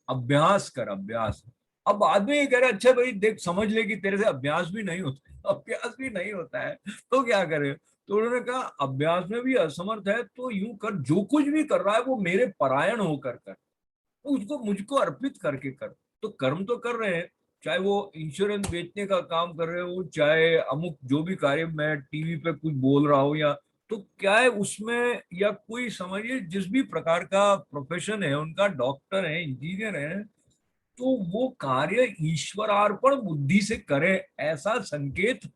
अभ्यास कर, अभ्यास। अब बाद में ये कह रहे अच्छा भाई देख समझ ले कि तेरे से अभ्यास भी नहीं होता, अभ्यास भी नहीं होता है, तो क्या करे। तो उन्होंने कहा अभ्यास में भी असमर्थ है तो यूं कर, जो कुछ भी कर रहा है वो मेरे परायण होकर कर, तो उसको मुझको अर्पित करके कर। तो कर्म तो कर रहे हैं, चाहे वो इंश्योरेंस बेचने का काम कर रहे हो, चाहे अमुक जो भी कार्य, मैं टीवी पे कुछ बोल रहा हूँ, या तो क्या है उसमें, या कोई समझिए जिस भी प्रकार का प्रोफेशन है उनका, डॉक्टर है, इंजीनियर है, तो वो कार्य ईश्वरार्पण बुद्धि से करें, ऐसा संकेत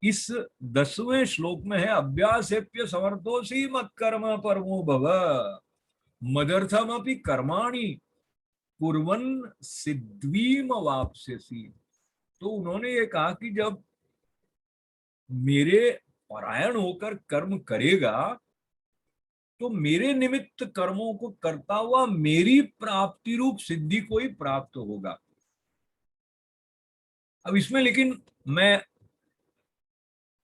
इस 10वें श्लोक में है। अभ्यासेप्य समर्थोसी मत कर्म परमो भव। मदर्थमपि कर्माणि कुर्वन् सिद्धिम वाप्स्यसि। तो उन्होंने ये कहा कि जब मेरे परायण होकर कर्म करेगा तो मेरे निमित्त कर्मों को करता हुआ मेरी प्राप्ति रूप सिद्धि को ही प्राप्त होगा। अब इसमें लेकिन मैं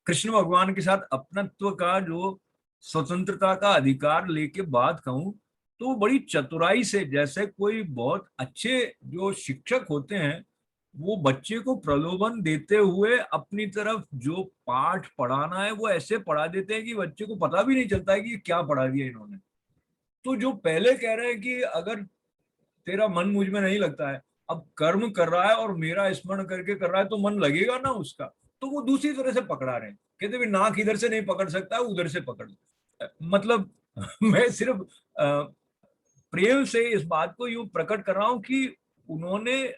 कृष्ण भगवान के साथ अपनत्व का जो स्वतंत्रता का अधिकार लेके बात कहूं तो बड़ी चतुराई से, जैसे कोई बहुत अच्छे जो शिक्षक होते हैं वो बच्चे को प्रलोभन देते हुए अपनी तरफ जो पाठ पढ़ाना है वो ऐसे पढ़ा देते हैं कि बच्चे को पता भी नहीं चलता है कि क्या पढ़ा दिया इन्होंने। तो जो पहले कह रहे हैं कि अगर तेरा मन मुझ में नहीं लगता है, अब कर्म कर रहा है और मेरा स्मरण करके कर रहा है तो मन लगेगा ना उसका, तो वो दूसरी तरह से पकड़ा रहे हैं। कहते भी नाक इधर से नहीं पकड़ सकता, उधर से पकड़। मतलब मैं सिर्फ प्रेम से इस बात को यूं प्रकट कर रहा हूं कि उन्होंने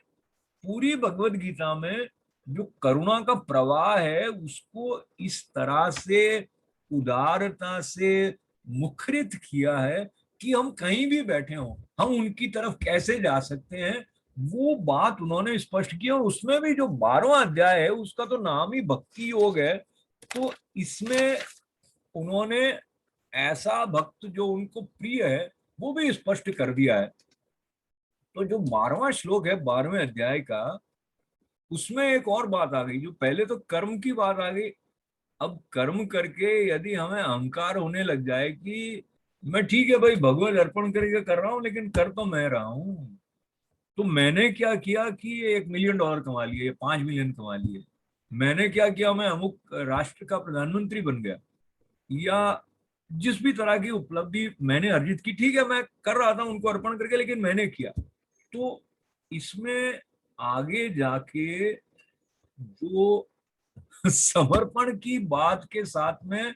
पूरी भगवत गीता में जो करुणा का प्रवाह है उसको इस तरह से उदारता से मुखरित किया है कि हम कहीं भी बैठे हों हम उनकी तरफ कैसे जा सकते हैं, वो बात उन्होंने स्पष्ट की। और उसमें भी जो 12वां अध्याय है उसका तो नाम ही भक्ति योग है। तो इसमें उन्होंने ऐसा भक्त जो उनको प्रिय है वो भी स्पष्ट कर दिया है। तो जो 12वां श्लोक है 12वें अध्याय का, उसमें एक और बात आ गई। जो पहले तो कर्म की बात आ गई, अब कर्म करके यदि हमें अहंकार होने लग जाए कि मैं ठीक है भाई भगवत अर्पण करके कर रहा हूं लेकिन कर तो मैं रहा हूं, तो मैंने क्या किया कि $1 मिलियन कमा लिए, 5 मिलियन कमा लिए, मैंने क्या किया मैं अमुक राष्ट्र का प्रधानमंत्री बन गया, या जिस भी तरह की उपलब्धि मैंने अर्जित की, ठीक है मैं कर रहा था उनको अर्पण करके लेकिन मैंने किया। तो इसमें आगे जाके जो समर्पण की बात के साथ में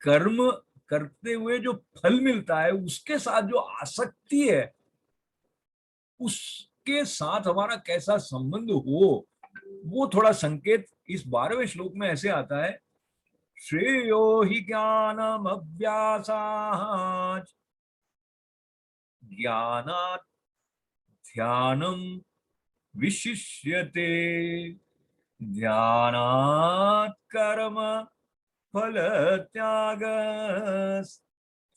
कर्म करते हुए जो फल मिलता है उसके साथ जो आसक्ति है उसके साथ हमारा कैसा संबंध हो, वो थोड़ा संकेत इस 12वें श्लोक में ऐसे आता है। श्रेयो हि ज्ञानम अभ्यासात् ज्ञानात् ध्यानम विशिष्यते ध्यानात् कर्म फल त्याग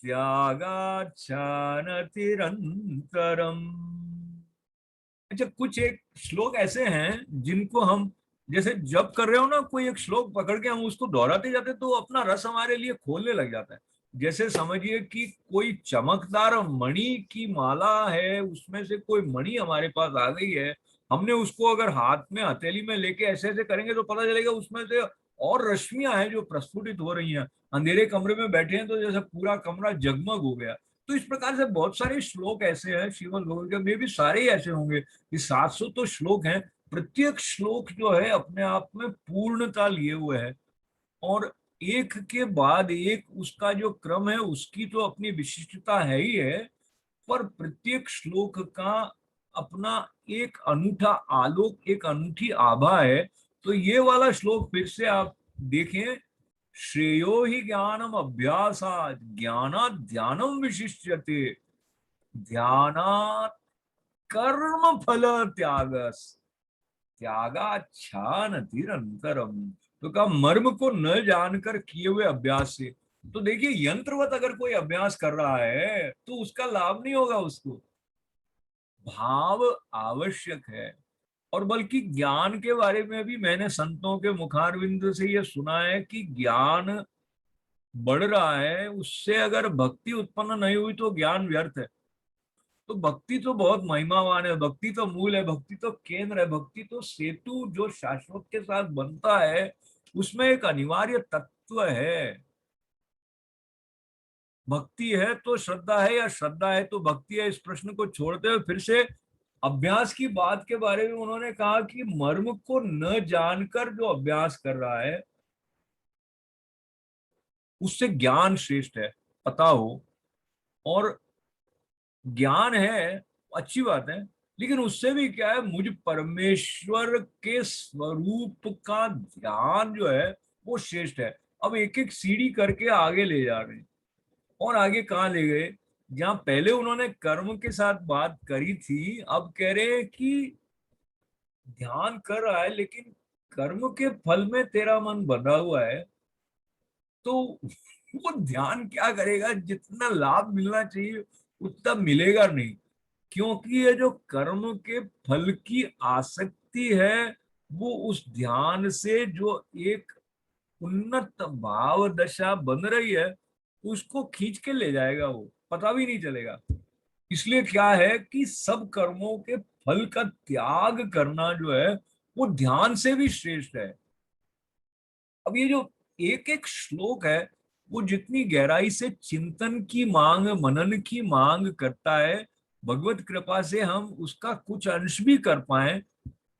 त्यागाच्छानतिरन्तरम्। अच्छा, कुछ एक श्लोक ऐसे हैं जिनको हम जैसे जब कर रहे हो ना कोई एक श्लोक पकड़ के हम उसको दोहराते जाते तो अपना रस हमारे लिए खोलने लग जाता है। जैसे समझिए कि कोई चमकदार मणि की माला है, उसमें से कोई मणि हमारे पास आ गई है, हमने उसको अगर हाथ में हथेली में लेके ऐसे ऐसे करेंगे तो पता चलेगा उसमें से और रश्मियां हैं जो प्रस्फुटित हो रही हैं। अंधेरे कमरे में बैठे हैं तो जैसे पूरा कमरा जगमग हो गया। तो इस प्रकार से बहुत सारे श्लोक ऐसे हैं श्रीमद् भगवद में भी, सारे ही ऐसे होंगे। ये 700 तो श्लोक हैं, प्रत्येक श्लोक जो है अपने आप में पूर्णता लिए हुए है और एक के बाद एक उसका जो क्रम है उसकी तो अपनी विशिष्टता है ही है, पर प्रत्येक श्लोक का अपना एक अनूठा आलोक, एक अनूठी आभा है। तो ये वाला श्लोक फिर से आप देखें, श्रेयो ही ज्ञानम अभ्यासात् ज्ञानात् ध्यानम विशिष्यते ध्यानात् कर्म फल त्यागस त्यागाच्छानतिरन्तरम। तो कहा मर्म को न जानकर किए हुए अभ्यास से। तो देखिए यंत्रवत अगर कोई अभ्यास कर रहा है तो उसका लाभ नहीं होगा उसको, भाव आवश्यक है। और बल्कि ज्ञान के बारे में भी मैंने संतों के मुखारविंद से ये सुना है कि ज्ञान बढ़ रहा है, उससे अगर भक्ति उत्पन्न नहीं हुई तो ज्ञान व्यर्थ है। तो भक्ति तो बहुत महिमावान है, भक्ति तो मूल है, भक्ति तो केंद्र है, भक्ति तो सेतु जो शाश्वत के साथ बनता है उसमें एक अनिवार्य तत्व है। भक्ति है तो श्रद्धा है या श्रद्धा है तो भक्ति है, इस प्रश्न को छोड़ते हुए फिर से अभ्यास की बात के बारे में उन्होंने कहा कि मर्म को न जानकर जो अभ्यास कर रहा है उससे ज्ञान श्रेष्ठ है, पता हो। और ज्ञान है अच्छी बात है, लेकिन उससे भी क्या है, मुझ परमेश्वर के स्वरूप का ध्यान जो है वो श्रेष्ठ है। अब एक एक सीढ़ी करके आगे ले जा रहे हैं। और आगे कहाँ ले गए, जहां पहले उन्होंने कर्म के साथ बात करी थी, अब कह रहे हैं कि ध्यान कर रहा है लेकिन कर्म के फल में तेरा मन बंधा हुआ है, तो वो ध्यान क्या करेगा, जितना लाभ मिलना चाहिए उतना मिलेगा नहीं। क्योंकि ये जो कर्म के फल की आसक्ति है, वो उस ध्यान से जो एक उन्नत भाव दशा बन रही है उसको खींच के ले जाएगा, वो पता भी नहीं चलेगा। इसलिए क्या है कि सब कर्मों के फल का त्याग करना जो है वो ध्यान से भी श्रेष्ठ है। अब ये जो एक एक श्लोक है, वो जितनी गहराई से चिंतन की मांग, मनन की मांग करता है, भगवत कृपा से हम उसका कुछ अंश भी कर पाए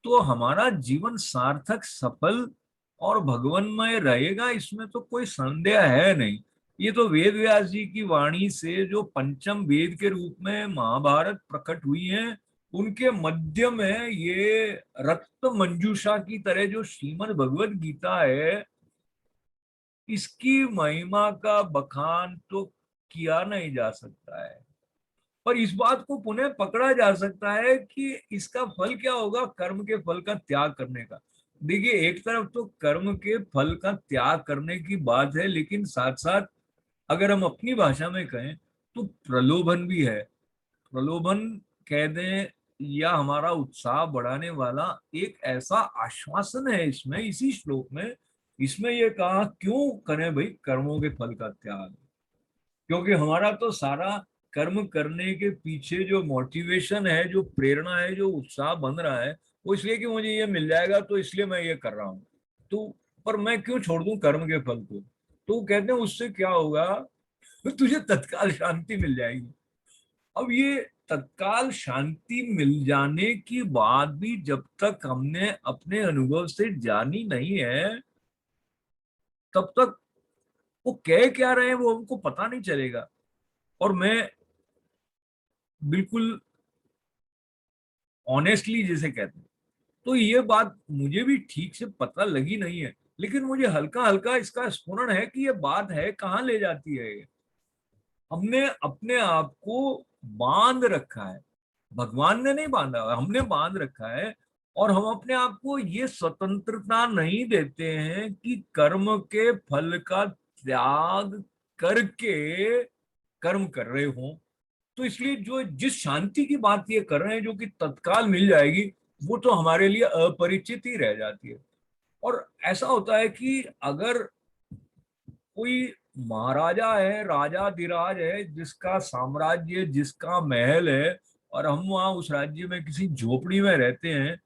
तो हमारा जीवन सार्थक, सफल और भगवन्मय रहेगा, इसमें तो कोई संदेह है नहीं। ये तो वेद व्यास जी की वाणी से जो पंचम वेद के रूप में महाभारत प्रकट हुई है, उनके मध्य में ये रक्त मंजूषा की तरह जो श्रीमद् भगवत गीता है, इसकी महिमा का बखान तो किया नहीं जा सकता है। पर इस बात को पुनः पकड़ा जा सकता है कि इसका फल क्या होगा, कर्म के फल का त्याग करने का। देखिए, एक तरफ तो कर्म के फल का त्याग करने की बात है, लेकिन साथ साथ अगर हम अपनी भाषा में कहें तो प्रलोभन भी है। प्रलोभन कह दें या हमारा उत्साह बढ़ाने वाला एक ऐसा आश्वासन है इसमें, इसी श्लोक में। इसमें यह कहा, क्यों करें भाई कर्मों के फल का त्याग? क्योंकि हमारा तो सारा कर्म करने के पीछे जो मोटिवेशन है, जो प्रेरणा है, जो उत्साह बन रहा है, वो इसलिए कि मुझे ये मिल जाएगा तो इसलिए मैं ये कर रहा हूँ। तो पर मैं क्यों छोड़ दूं कर्म के फल को? तो कहते हैं उससे क्या होगा, तुझे तत्काल शांति मिल जाएगी। अब ये तत्काल शांति मिल जाने की बात भी जब तक हमने अपने अनुभव से जानी नहीं है, तब तक वो कह क्या रहे हैं वो हमको पता नहीं चलेगा। और मैं बिल्कुल ऑनेस्टली जिसे कहते हैं, तो ये बात मुझे भी ठीक से पता लगी नहीं है, लेकिन मुझे हल्का हल्का इसका स्फुरण है कि ये बात है कहाँ ले जाती है ये। हमने अपने आप को बांध रखा है, भगवान ने नहीं बांधा, हमने बांध रखा है। और हम अपने आप को ये स्वतंत्रता नहीं देते हैं कि कर्म के फल का त्याग करके कर्म कर रहे हो। तो इसलिए जो जिस शांति की बात ये कर रहे हैं जो कि तत्काल मिल जाएगी, वो तो हमारे लिए अपरिचित ही रह जाती है। और ऐसा होता है कि अगर कोई महाराजा है, राजा धीराज है, जिसका साम्राज्य, जिसका महल है, और हम वहां उस राज्य में किसी झोपड़ी में रहते हैं,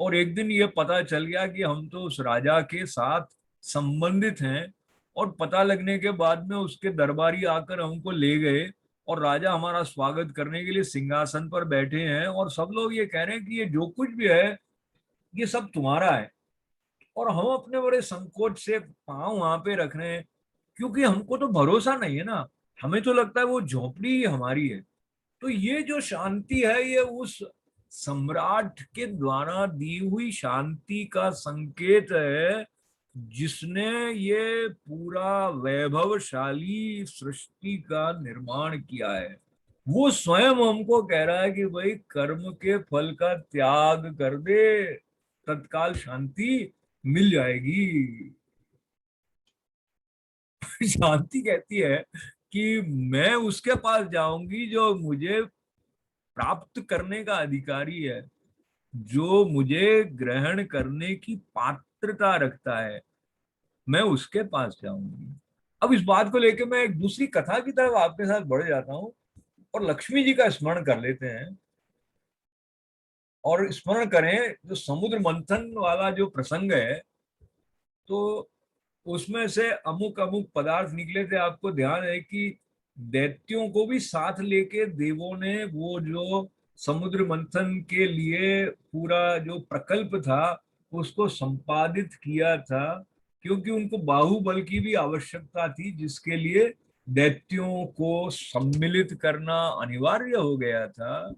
और एक दिन ये पता चल गया कि हम तो उस राजा के साथ संबंधित हैं, और पता लगने के बाद में उसके दरबारी आकर हमको ले गए, और राजा हमारा स्वागत करने के लिए सिंहासन पर बैठे हैं, और सब लोग ये कह रहे हैं कि ये जो कुछ भी है ये सब तुम्हारा है। और हम अपने बड़े संकोच से पांव वहां पे रख रहे हैं, क्योंकि हमको तो भरोसा नहीं है ना। हमें तो लगता है वो झोपड़ी ही हमारी है। तो ये जो शांति है, ये उस सम्राट के द्वारा दी हुई शांति का संकेत है, जिसने ये पूरा वैभवशाली सृष्टि का निर्माण किया है। वो स्वयं हमको कह रहा है कि भाई कर्म के फल का त्याग कर दे, तत्काल शांति मिल जाएगी। शांति कहती है कि मैं उसके पास जाऊंगी जो मुझे प्राप्त करने का अधिकारी है, जो मुझे ग्रहण करने की पात्रता रखता है, मैं उसके पास जाऊंगी। अब इस बात को लेकर मैं एक दूसरी कथा की तरफ आपके साथ बढ़ जाता हूँ, और लक्ष्मी जी का स्मरण कर लेते हैं। और स्मरण करें जो समुद्र मंथन वाला जो प्रसंग है, तो उसमें से अमुक अमुक पदार्थ निकले थे। आपको ध्यान है कि दैत्यों को भी साथ लेके देवों ने वो जो समुद्र मंथन के लिए पूरा जो प्रकल्प था उसको संपादित किया था, क्योंकि उनको बाहुबल की भी आवश्यकता थी, जिसके लिए दैत्यों को सम्मिलित करना अनिवार्य हो गया था।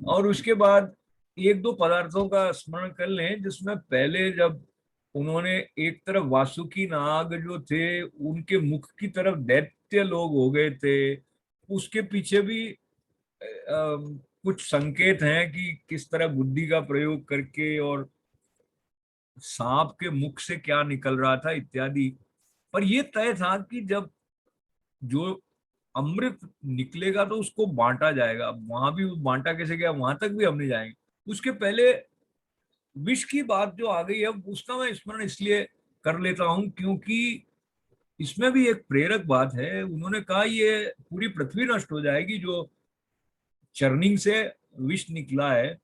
और उसके बाद एक दो पदार्थों का स्मरण कर लें, जिसमें पहले जब उन्होंने एक तरफ वासुकी नाग जो थे, उनके मुख की तरफ दैत्य लोग हो गए थे, उसके पीछे भी कुछ संकेत हैं कि किस तरह बुद्धि का प्रयोग करके और सांप के मुख से क्या निकल रहा था इत्यादि। पर ये तय था कि जब जो अमृत निकलेगा तो उसको बांटा जाएगा। अब वहां भी बांटा कैसे गया वहां तक भी हम नहीं जाएंगे। उसके पहले विष की बात जो आ गई है उसका मैं स्मरण इसलिए कर लेता हूं क्योंकि इसमें भी एक प्रेरक बात है। उन्होंने कहा ये पूरी पृथ्वी नष्ट हो जाएगी जो चर्निंग से विष निकला है।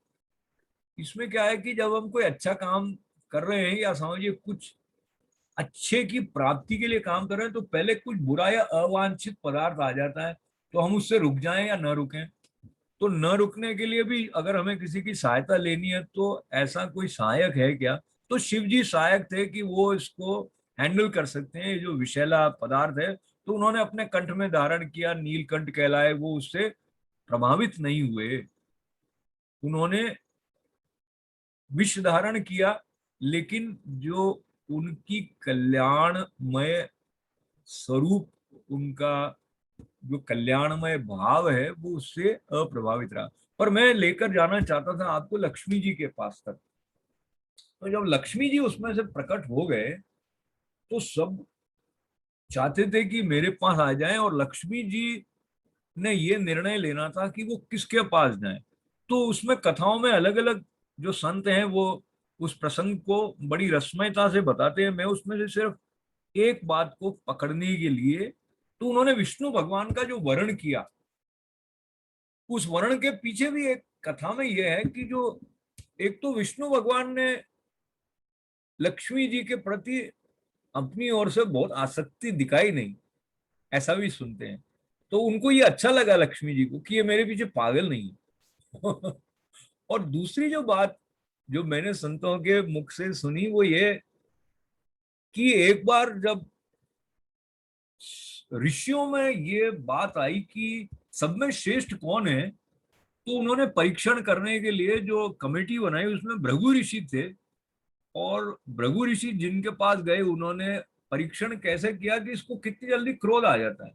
इसमें क्या है कि जब हम कोई अच्छा काम कर रहे हैं या समझिए कुछ अच्छे की प्राप्ति के लिए काम कर रहे हैं तो पहले कुछ बुरा या अवांछित पदार्थ आ जाता है तो हम उससे रुक जाएं या न रुकें। तो न रुकने के लिए भी अगर हमें किसी की सहायता लेनी है तो ऐसा कोई सहायक है क्या? तो शिव जी सहायक थे कि वो इसको हैंडल कर सकते हैं। ये जो विषैला पदार्थ है तो उन्होंने अपने कंठ में धारण किया, नीलकंठ कहलाए, वो उससे प्रभावित नहीं हुए। उन्होंने विष धारण किया लेकिन जो उनकी कल्याणमय स्वरूप, उनका जो कल्याणमय भाव है वो उससे अप्रभावित रहा। पर मैं लेकर जाना चाहता था आपको लक्ष्मी जी के पास तक। तो जब लक्ष्मी जी उसमें से प्रकट हो गए तो सब चाहते थे कि मेरे पास आ जाएं और लक्ष्मी जी ने ये निर्णय लेना था कि वो किसके पास जाएं। तो उसमें कथाओं में अलग अलग जो संत हैं वो उस प्रसंग को बड़ी रसमयता से बताते हैं। मैं उसमें से सिर्फ एक बात को पकड़ने के लिए, तो उन्होंने विष्णु भगवान का जो वर्ण किया उस वर्ण के पीछे भी एक कथा में यह है कि जो एक तो विष्णु भगवान ने लक्ष्मी जी के प्रति अपनी ओर से बहुत आसक्ति दिखाई नहीं, ऐसा भी सुनते हैं। तो उनको ये अच्छा लगा लक्ष्मी जी को कि ये मेरे पीछे पागल नहीं है। और दूसरी जो बात जो मैंने संतों के मुख से सुनी वो ये कि एक बार जब ऋषियों में ये बात आई कि सब में श्रेष्ठ कौन है तो उन्होंने परीक्षण करने के लिए जो कमेटी बनाई उसमें भृगु ऋषि थे। और भृगु ऋषि जिनके पास गए उन्होंने परीक्षण कैसे किया कि इसको कितनी जल्दी क्रोध आ जाता है।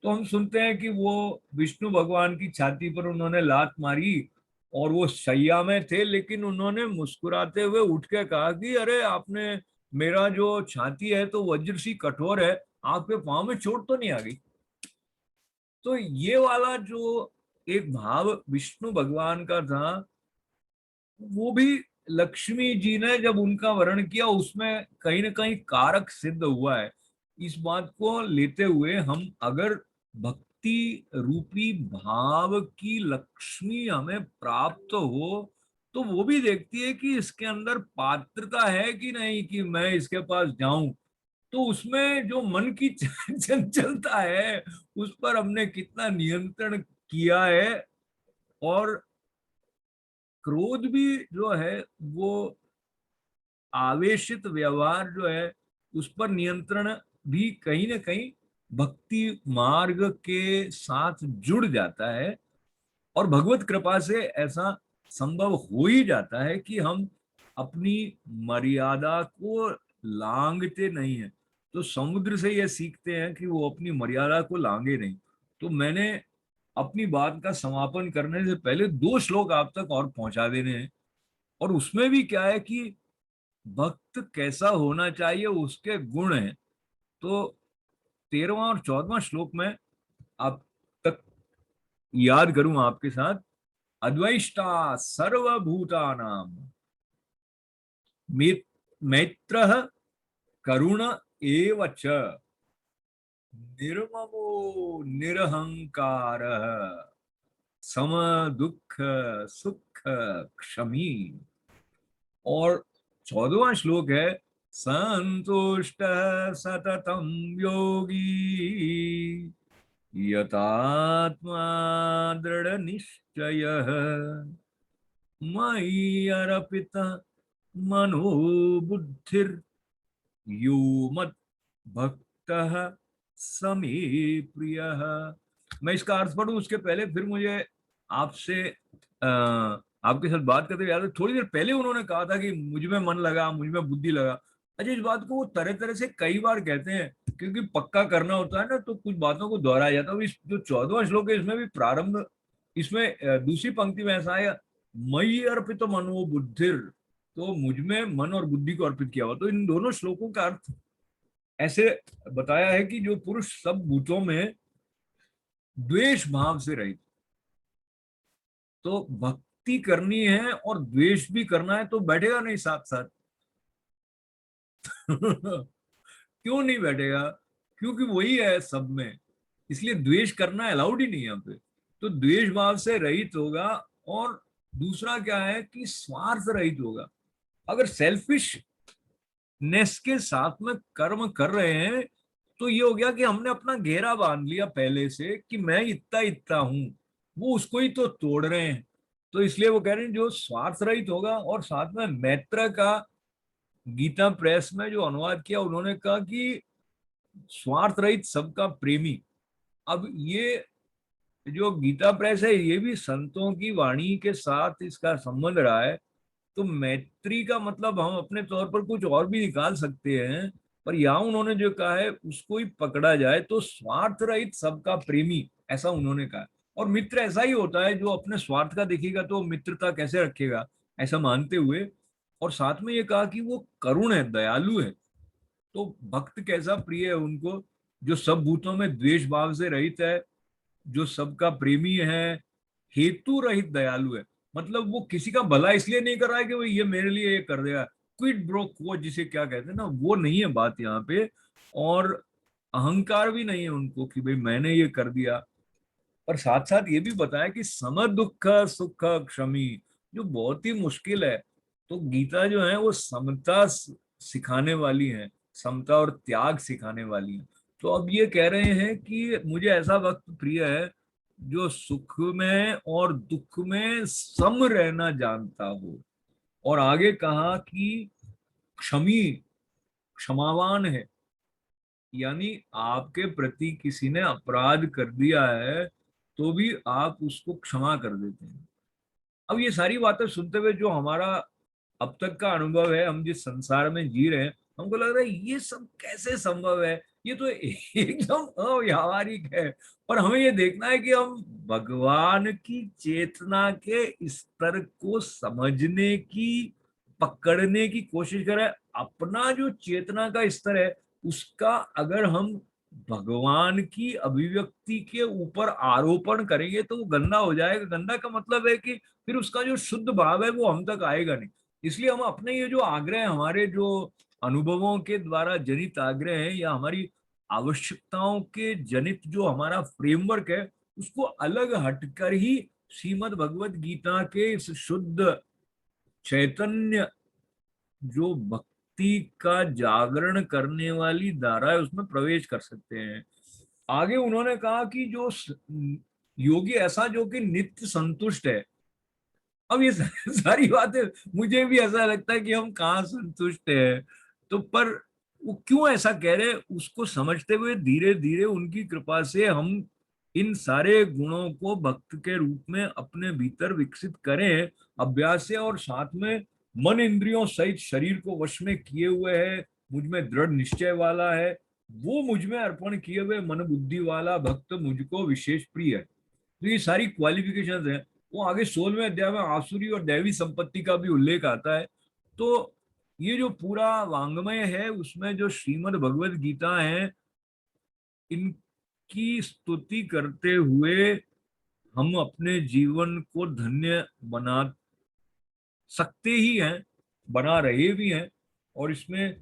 तो हम सुनते हैं कि वो विष्णु भगवान की छाती पर उन्होंने लात मारी और वो शैया में थे लेकिन उन्होंने मुस्कुराते हुए उठ के कहा कि अरे आपने, मेरा जो छाती है तो वज्र सी कठोर है, आपके पांव में चोट तो नहीं आ गई? तो ये वाला जो एक भाव विष्णु भगवान का था वो भी लक्ष्मी जी ने जब उनका वर्णन किया उसमें कहीं ना कहीं कारक सिद्ध हुआ है। इस बात को लेते हुए हम अगर भक्ति रूपी भाव की लक्ष्मी हमें प्राप्त हो तो वो भी देखती है कि इसके अंदर पात्रता है कि नहीं कि मैं इसके पास जाऊं। तो उसमें जो मन की चंचलता है उस पर हमने कितना नियंत्रण किया है। और क्रोध भी जो है वो आवेशित व्यवहार जो है उस पर नियंत्रण भी कहीं ना कहीं भक्ति मार्ग के साथ जुड़ जाता है। और भगवत कृपा से ऐसा संभव हो ही जाता है कि हम अपनी मर्यादा को लांघते नहीं है। तो समुद्र से यह सीखते हैं कि वो अपनी मर्यादा को लांघे नहीं। तो मैंने अपनी बात का समापन करने से पहले दो श्लोक आप तक और पहुंचा देने हैं। और उसमें भी क्या है कि भक्त कैसा होना चाहिए उसके गुण हैं। तो 13वां और 14वां श्लोक में आप तक याद करूं आपके साथ। अद्वैष्टा सर्वभूतानां मैत्रः करुण एव च निर्ममो निरहंकारः सम दुख सुख क्षमी। और 14वां श्लोक है संतुष्ट सततम योगी यतात्मा दृढ़ निश्चय मयि अर्पित मनो बुद्धिर यो मत भक्त समे प्रिय। मैं इसका अर्थ पढ़ूं उसके पहले फिर मुझे आपसे आपके साथ बात करते याद है थोड़ी देर पहले उन्होंने कहा था कि मुझ में मन लगा, मुझ में बुद्धि लगा। अच्छा, इस बात को वो तरह तरह से कई बार कहते हैं, क्योंकि पक्का करना होता है ना, तो कुछ बातों को दोहराया जाता है। अब इस जो 14वां श्लोक है, इसमें भी प्रारंभ, इसमें दूसरी पंक्ति में ऐसा है, मयि अर्पित मनो बुद्धिर, तो मुझ में मन और बुद्धि को अर्पित किया हुआ। तो इन दोनों श्लोकों का अर्थ ऐसे बताया है कि जो पुरुष सब भूतों में द्वेष भाव से रहित, तो भक्ति करनी है और द्वेष भी करना है, तो बैठेगा नहीं साथ साथ। क्यों नहीं बैठेगा? क्योंकि वही है सब में, इसलिए द्वेष करना अलाउड ही नहीं है यहाँ पे। तो द्वेष भाव से रहित होगा, और दूसरा क्या है कि स्वार्थ रहित होगा। अगर सेल्फिशनेस के साथ में कर्म कर रहे हैं, तो ये हो गया कि हमने अपना घेरा बांध लिया पहले से कि मैं इतना इतना हूं, वो उसको ही तो तोड़ रहे हैं। तो इसलिए वो कह रहे हैं जो स्वार्थ रहित होगा। और साथ में मैत्र का गीता प्रेस में जो अनुवाद किया, उन्होंने कहा कि स्वार्थ रहित सबका प्रेमी। अब ये जो गीता प्रेस है, ये भी संतों की वाणी के साथ इसका संबंध रहा है। तो मैत्री का मतलब हम अपने तौर पर कुछ और भी निकाल सकते हैं, पर यहाँ उन्होंने जो कहा है उसको ही पकड़ा जाए, तो स्वार्थ रहित सबका प्रेमी, ऐसा उन्होंने कहा। और मित्र ऐसा ही होता है, जो अपने स्वार्थ का देखेगा तो मित्रता कैसे रखेगा, ऐसा मानते हुए। और साथ में ये कहा कि वो करुण है, दयालु है। तो भक्त कैसा प्रिय है उनको, जो सब भूतों में द्वेष भाव से रहित है, जो सबका प्रेमी है, हेतु रहित दयालु है। मतलब वो किसी का भला इसलिए नहीं कर रहा है कि भाई ये मेरे लिए ये कर देगा, क्विड ब्रो क्वो जिसे क्या कहते हैं ना, वो नहीं है बात यहाँ पे। और अहंकार भी नहीं है उनको कि भाई मैंने ये कर दिया। और साथ साथ ये भी बताया कि सम दुख सुख क्षमी, जो बहुत ही मुश्किल है। तो गीता जो है वो समता सिखाने वाली है, समता और त्याग सिखाने वाली है। तो अब ये कह रहे हैं कि मुझे ऐसा वक्त प्रिय है जो सुख में और दुख में सम रहना जानता हो। और आगे कहा कि क्षमी, क्षमावान है, यानी आपके प्रति किसी ने अपराध कर दिया है, तो भी आप उसको क्षमा कर देते हैं। अब ये सारी बातें सुनते हुए जो हमारा अब तक का अनुभव है, हम जिस संसार में जी रहे हैं, हमको लग रहा है ये सब कैसे संभव है, ये तो एकदम अव्यावहारिक है। पर हमें ये देखना है कि हम भगवान की चेतना के स्तर को समझने की, पकड़ने की कोशिश करें। अपना जो चेतना का स्तर है, उसका अगर हम भगवान की अभिव्यक्ति के ऊपर आरोपण करेंगे, तो वो गंदा हो जाएगा। गंदा का मतलब है कि फिर उसका जो शुद्ध भाव है वो हम तक आएगा नहीं। इसलिए हम अपने ये जो आग्रह, हमारे जो अनुभवों के द्वारा जनित आग्रह है, या हमारी आवश्यकताओं के जनित जो हमारा फ्रेमवर्क है, उसको अलग हटकर ही श्रीमद् भगवत गीता के इस शुद्ध चैतन्य, जो भक्ति का जागरण करने वाली धारा है, उसमें प्रवेश कर सकते हैं। आगे उन्होंने कहा कि जो योगी ऐसा जो कि नित्य संतुष्ट है। अब ये सारी बातें मुझे भी ऐसा लगता है कि हम कहाँ संतुष्ट हैं। तो पर वो क्यों ऐसा कह रहे हैं, उसको समझते हुए धीरे धीरे उनकी कृपा से हम इन सारे गुणों को भक्त के रूप में अपने भीतर विकसित करें अभ्यास से। और साथ में मन इंद्रियों सहित शरीर को वश में किए हुए है, मुझ में दृढ़ निश्चय वाला है, वो मुझ में अर्पण किए हुए मन बुद्धि वाला भक्त मुझको विशेष प्रिय है। तो ये सारी क्वालिफिकेशंस हैं। वो आगे 16वें अध्याय में आसुरी और दैवी संपत्ति का भी उल्लेख आता है। तो ये जो पूरा वांग्मय है, उसमें जो श्रीमद् भगवत गीता है, इनकी स्तुति करते हुए हम अपने जीवन को धन्य बना सकते ही हैं, बना रहे भी हैं। और इसमें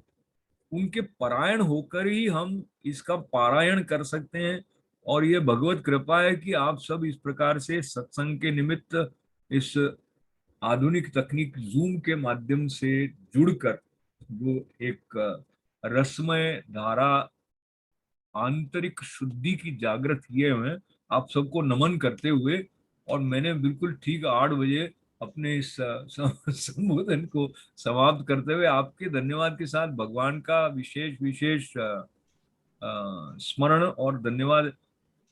उनके परायण होकर ही हम इसका पारायण कर सकते हैं। और ये भगवत कृपा है कि आप सब इस प्रकार से सत्संग के निमित्त इस आधुनिक तकनीक जूम के माध्यम से जुड़कर जो एक रसमय धारा, आंतरिक शुद्धि की जागृत किए हुए हैं, आप सबको नमन करते हुए। और मैंने बिल्कुल ठीक 8 बजे अपने इस संबोधन को समाप्त करते हुए आपके धन्यवाद के साथ भगवान का विशेष विशेष स्मरण और धन्यवाद।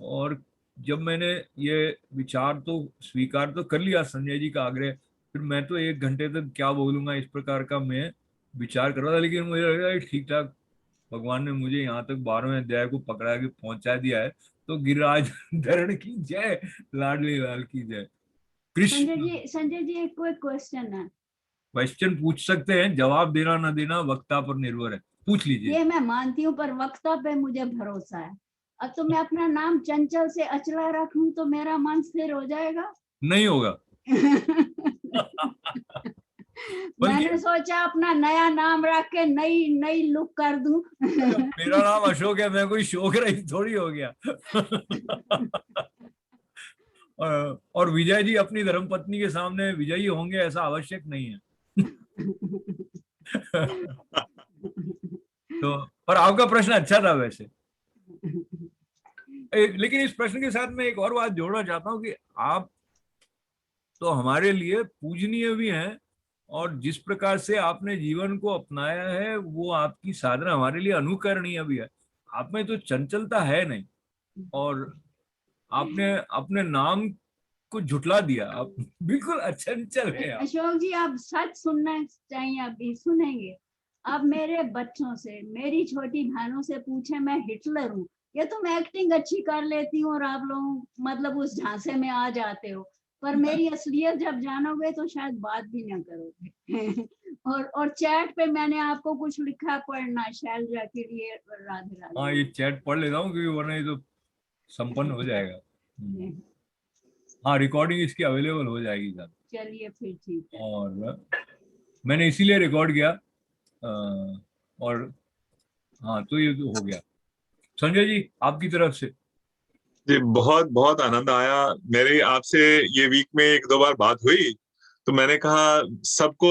और जब मैंने ये विचार तो स्वीकार तो कर लिया संजय जी का आग्रह, फिर मैं तो 1 घंटे तक क्या बोलूंगा, इस प्रकार का मैं विचार कर रहा था, लेकिन मुझे लगा कि ठीक ठाक भगवान ने मुझे यहाँ तक 12वें अध्याय को पकड़ा के पहुंचा दिया है, तो गिरिराज धरण की जय, लाडली लाल की जय। कृष्ण। संजय जी एक कोई क्वेश्चन है। क्वेश्चन पूछ सकते हैं, जवाब देना ना देना वक्ता पर निर्भर है, पूछ लीजिए। ये मैं मानती हूँ, पर वक्ता पे मुझे भरोसा है। अब तो मैं अपना नाम चंचल से अचला रखूं तो मेरा मन स्थिर हो जाएगा? नहीं होगा। बल्कि मैंने सोचा अपना नया नाम रख के नई नई लुक कर दूं। मेरा नाम अशोक है, मैं कोई शोक रही थोड़ी हो गया। और विजय जी अपनी धर्मपत्नी के सामने विजयी होंगे ऐसा आवश्यक नहीं है। तो पर आपका प्रश्न अच्छा था वैसे। लेकिन इस प्रश्न के साथ मैं एक और बात जोड़ना चाहता हूँ कि आप तो हमारे लिए पूजनीय भी हैं, और जिस प्रकार से आपने जीवन को अपनाया है वो आपकी साधना हमारे लिए अनुकरणीय भी है। आप में तो चंचलता है नहीं, और आपने अपने नाम को झुटला दिया, आप बिल्कुल अचंचल है आप। अशोक जी आप सच सुनना चाहिए, अभी सुनेंगे। अब मेरे बच्चों से, मेरी छोटी बहनों से पूछे मैं हिटलर हूँ, ये तुम एक्टिंग अच्छी कर लेती हो और आप लोग मतलब उस झांसे में आ जाते हो, पर मेरी असलियत जब जानोगे तो शायद बात भी ना करोगे। और चैट पे मैंने आपको कुछ लिखा, पढ़ना शैलजा के लिए, राधे हाँ, राधे। ये चैट पढ़ लेता हूँ क्योंकि वरना ये तो संपन्न हो जाएगा। हाँ, रिकॉर्डिंग इसकी अवेलेबल हो जाएगी सर। चलिए फिर ठीक है। और मैंने इसीलिए रिकॉर्ड किया। और हाँ, तो ये तो हो गया। संजय जी आपकी तरफ से। जी बहुत बहुत आनंद आया। मेरी आपसे ये वीक में एक दो बार बात हुई, तो मैंने कहा सबको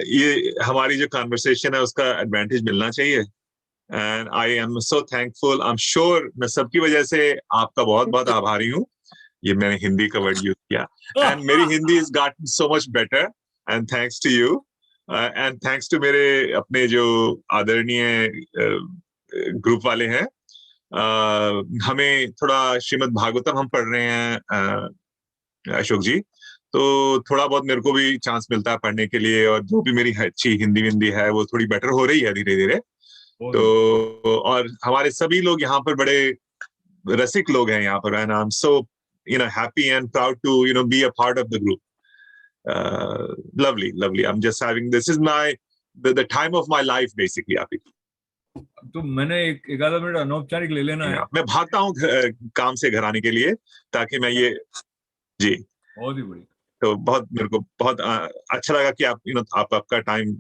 ये हमारी जो कन्वर्सेशन है उसका एडवांटेज मिलना चाहिए। And I am so thankful, I am sure मैं सबकी वजह से आपका बहुत बहुत आभारी हूँ। ये मैंने हिंदी का वर्ड यूज किया, एंड मेरी Hindi is gotten so much better, and thanks to you, and thanks to मेरे अपने जो आदरणीय ग्रुप वाले हैं। हमें थोड़ा श्रीमद् भागवतम हम पढ़ रहे हैं अशोक जी, तो थोड़ा बहुत मेरे को भी चांस मिलता है पढ़ने के लिए, और जो भी मेरी अच्छी हिंदी विंदी है वो थोड़ी बेटर हो रही है धीरे धीरे। तो और हमारे सभी लोग यहाँ पर बड़े रसिक लोग हैं यहाँ पर, and I am so happy and proud to be a part of the group. lovely, lovely. I'm just having, this is my the time of my life basically अभी। तो मैंने एक आधा मिनट अनौपचारिक ले लेना है। मैं भागता हूँ काम से घर आने के लिए, ताकि मैं ये जी बहुत ही बढ़िया। तो बहुत मेरे को बहुत अच्छा लगा कि आप आप आपका टाइम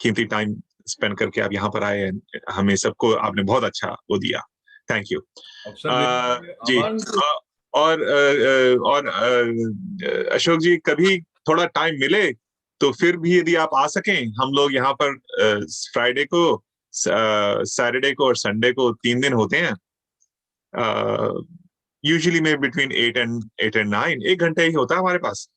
कीमती टाइम स्पेंड करके आप यहाँ पर आए, हमें सबको आपने बहुत अच्छा वो दिया। थैंक यू जी। और अशोक जी कभी थोड़ा टाइम मिले तो फिर भी यदि आप आ सकें, हम लोग यहाँ पर फ्राइडे को, सैटरडे को और संडे को 3 दिन होते हैं, यूजुअली में बिटवीन 8 and 9, 1 घंटे ही होता है हमारे पास।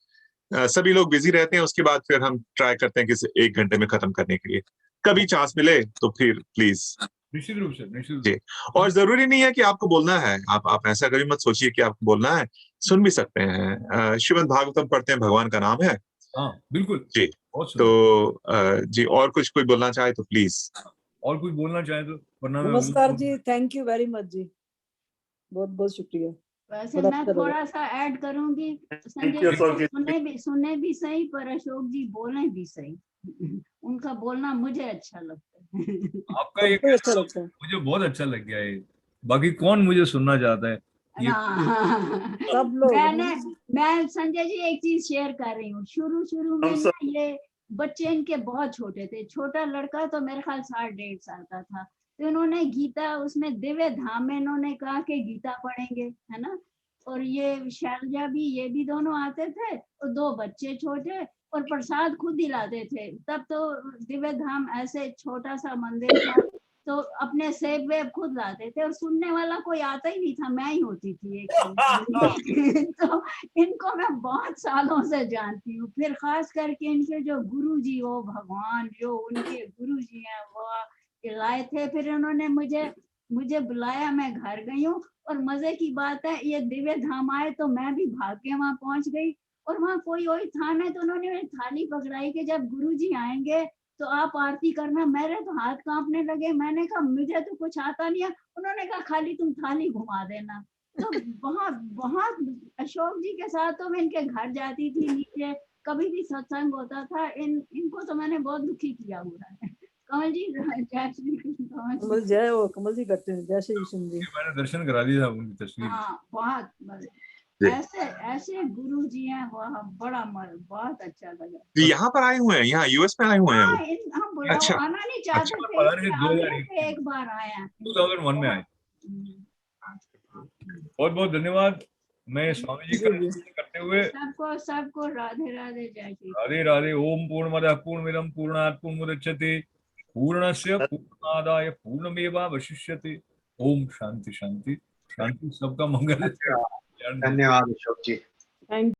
सभी लोग बिजी रहते हैं, उसके बाद फिर हम ट्राई करते हैं कि 1 घंटे में खत्म करने के लिए। कभी चांस मिले तो फिर प्लीज। निश्चित रूप से, निश्चित जी। और जरूरी नहीं है कि आपको बोलना है, आप ऐसा कभी मत सोचिए कि आपको बोलना है, सुन भी सकते हैं। श्रीमद् भागवतम पढ़ते हैं, भगवान का नाम है। हाँ बिल्कुल जी। तो जी और कुछ कोई बोलना चाहे तो प्लीज। और कुछ बोलना चाहे तो, वरना नमस्कार जी, थैंक यू वेरी मच जी, बहुत बहुत शुक्रिया। वैसे मैं थोड़ा सा ऐड करूंगी, संजय सुने भी सही, पर अशोक जी बोले भी सही। उनका बोलना मुझे अच्छा लगता है। आपका ये अच्छा लगता है, मुझे बहुत अच्छा लग गया है। बाकी कौन मुझे सुनना चाहता है ये? सब लोग। मैं संजय जी एक चीज शेयर कर रही हूँ। शुरू में ना ये बच्चे इनके बहुत छोटे थे, छोटा लड़का तो मेरे ख्याल 1.5 साल का था, तो इन्होंने गीता, उसमें दिव्य धाम में इन्होंने कहा कि गीता पढ़ेंगे, है ना। और ये शैलजा भी, ये भी दोनों आते थे, और 2 बच्चे छोटे, और प्रसाद खुद ही लाते थे। तब तो दिव्य धाम ऐसे छोटा सा मंदिर था, तो अपने सेब वेब खुद लाते थे, और सुनने वाला कोई आता ही नहीं था, मैं ही होती थी एक। तो इनको मैं बहुत सालों से जानती हूँ। फिर खास करके इनके जो गुरु जी, वो भगवान जो उनके गुरु जी हैं वो लाए थे। फिर उन्होंने मुझे बुलाया, मैं घर गई हूँ, और मजे की बात है ये दिव्य धाम आए तो मैं भी भाग के वहां पहुंच गई, और वहां कोई था ना, तो उन्होंने थाली पकड़ाई कि जब गुरु जी आएंगे तो आप आरती करना। मेरे तो हाथ कांपने लगे। मैंने कहा मुझे तो कुछ आता नहीं है। उन्होंने कहा खाली तुम थाली घुमा देना। तो बहुत बहुत अशोक जी के साथ तो मैं इनके घर जाती थी नीचे, कभी भी सत्संग होता था। इनको तो मैंने बहुत दुखी किया हुआ है। कमल जी, जय श्री कृष्ण। कमल जय हो, कमल जी करते हैं, जय श्री कृष्ण जी। मैंने दर्शन करा दिया था उनकी तस्वीर। हाँ, बहुत ऐसे ऐसे गुरु जी हैं, वह बड़ा बहुत अच्छा लगा। तो यहाँ पर आए हुए हैं, यहाँ यूएस में आए हुए हैं वो? हम अच्छा। आना नहीं चाहते अच्छा, थे, पता नहीं, इसके आगे पे एक बार आए हैं। 2001 में आए। बहुत बहुत धन्यवाद। मैं स्वामी जी का दर्शन करते हुए सबको राधे राधे, जय श्री। राधे राधे। ओम पूर्णमदः पूर्णमिदं पूर्णात् पूर्णमुदच्यते पूर्णस्य पूर्णमादाय पूर्णमेवावशिष्यते। ओम शांति शांति शांति। सबका मंगल। धन्यवाद अशोक जी। थैंक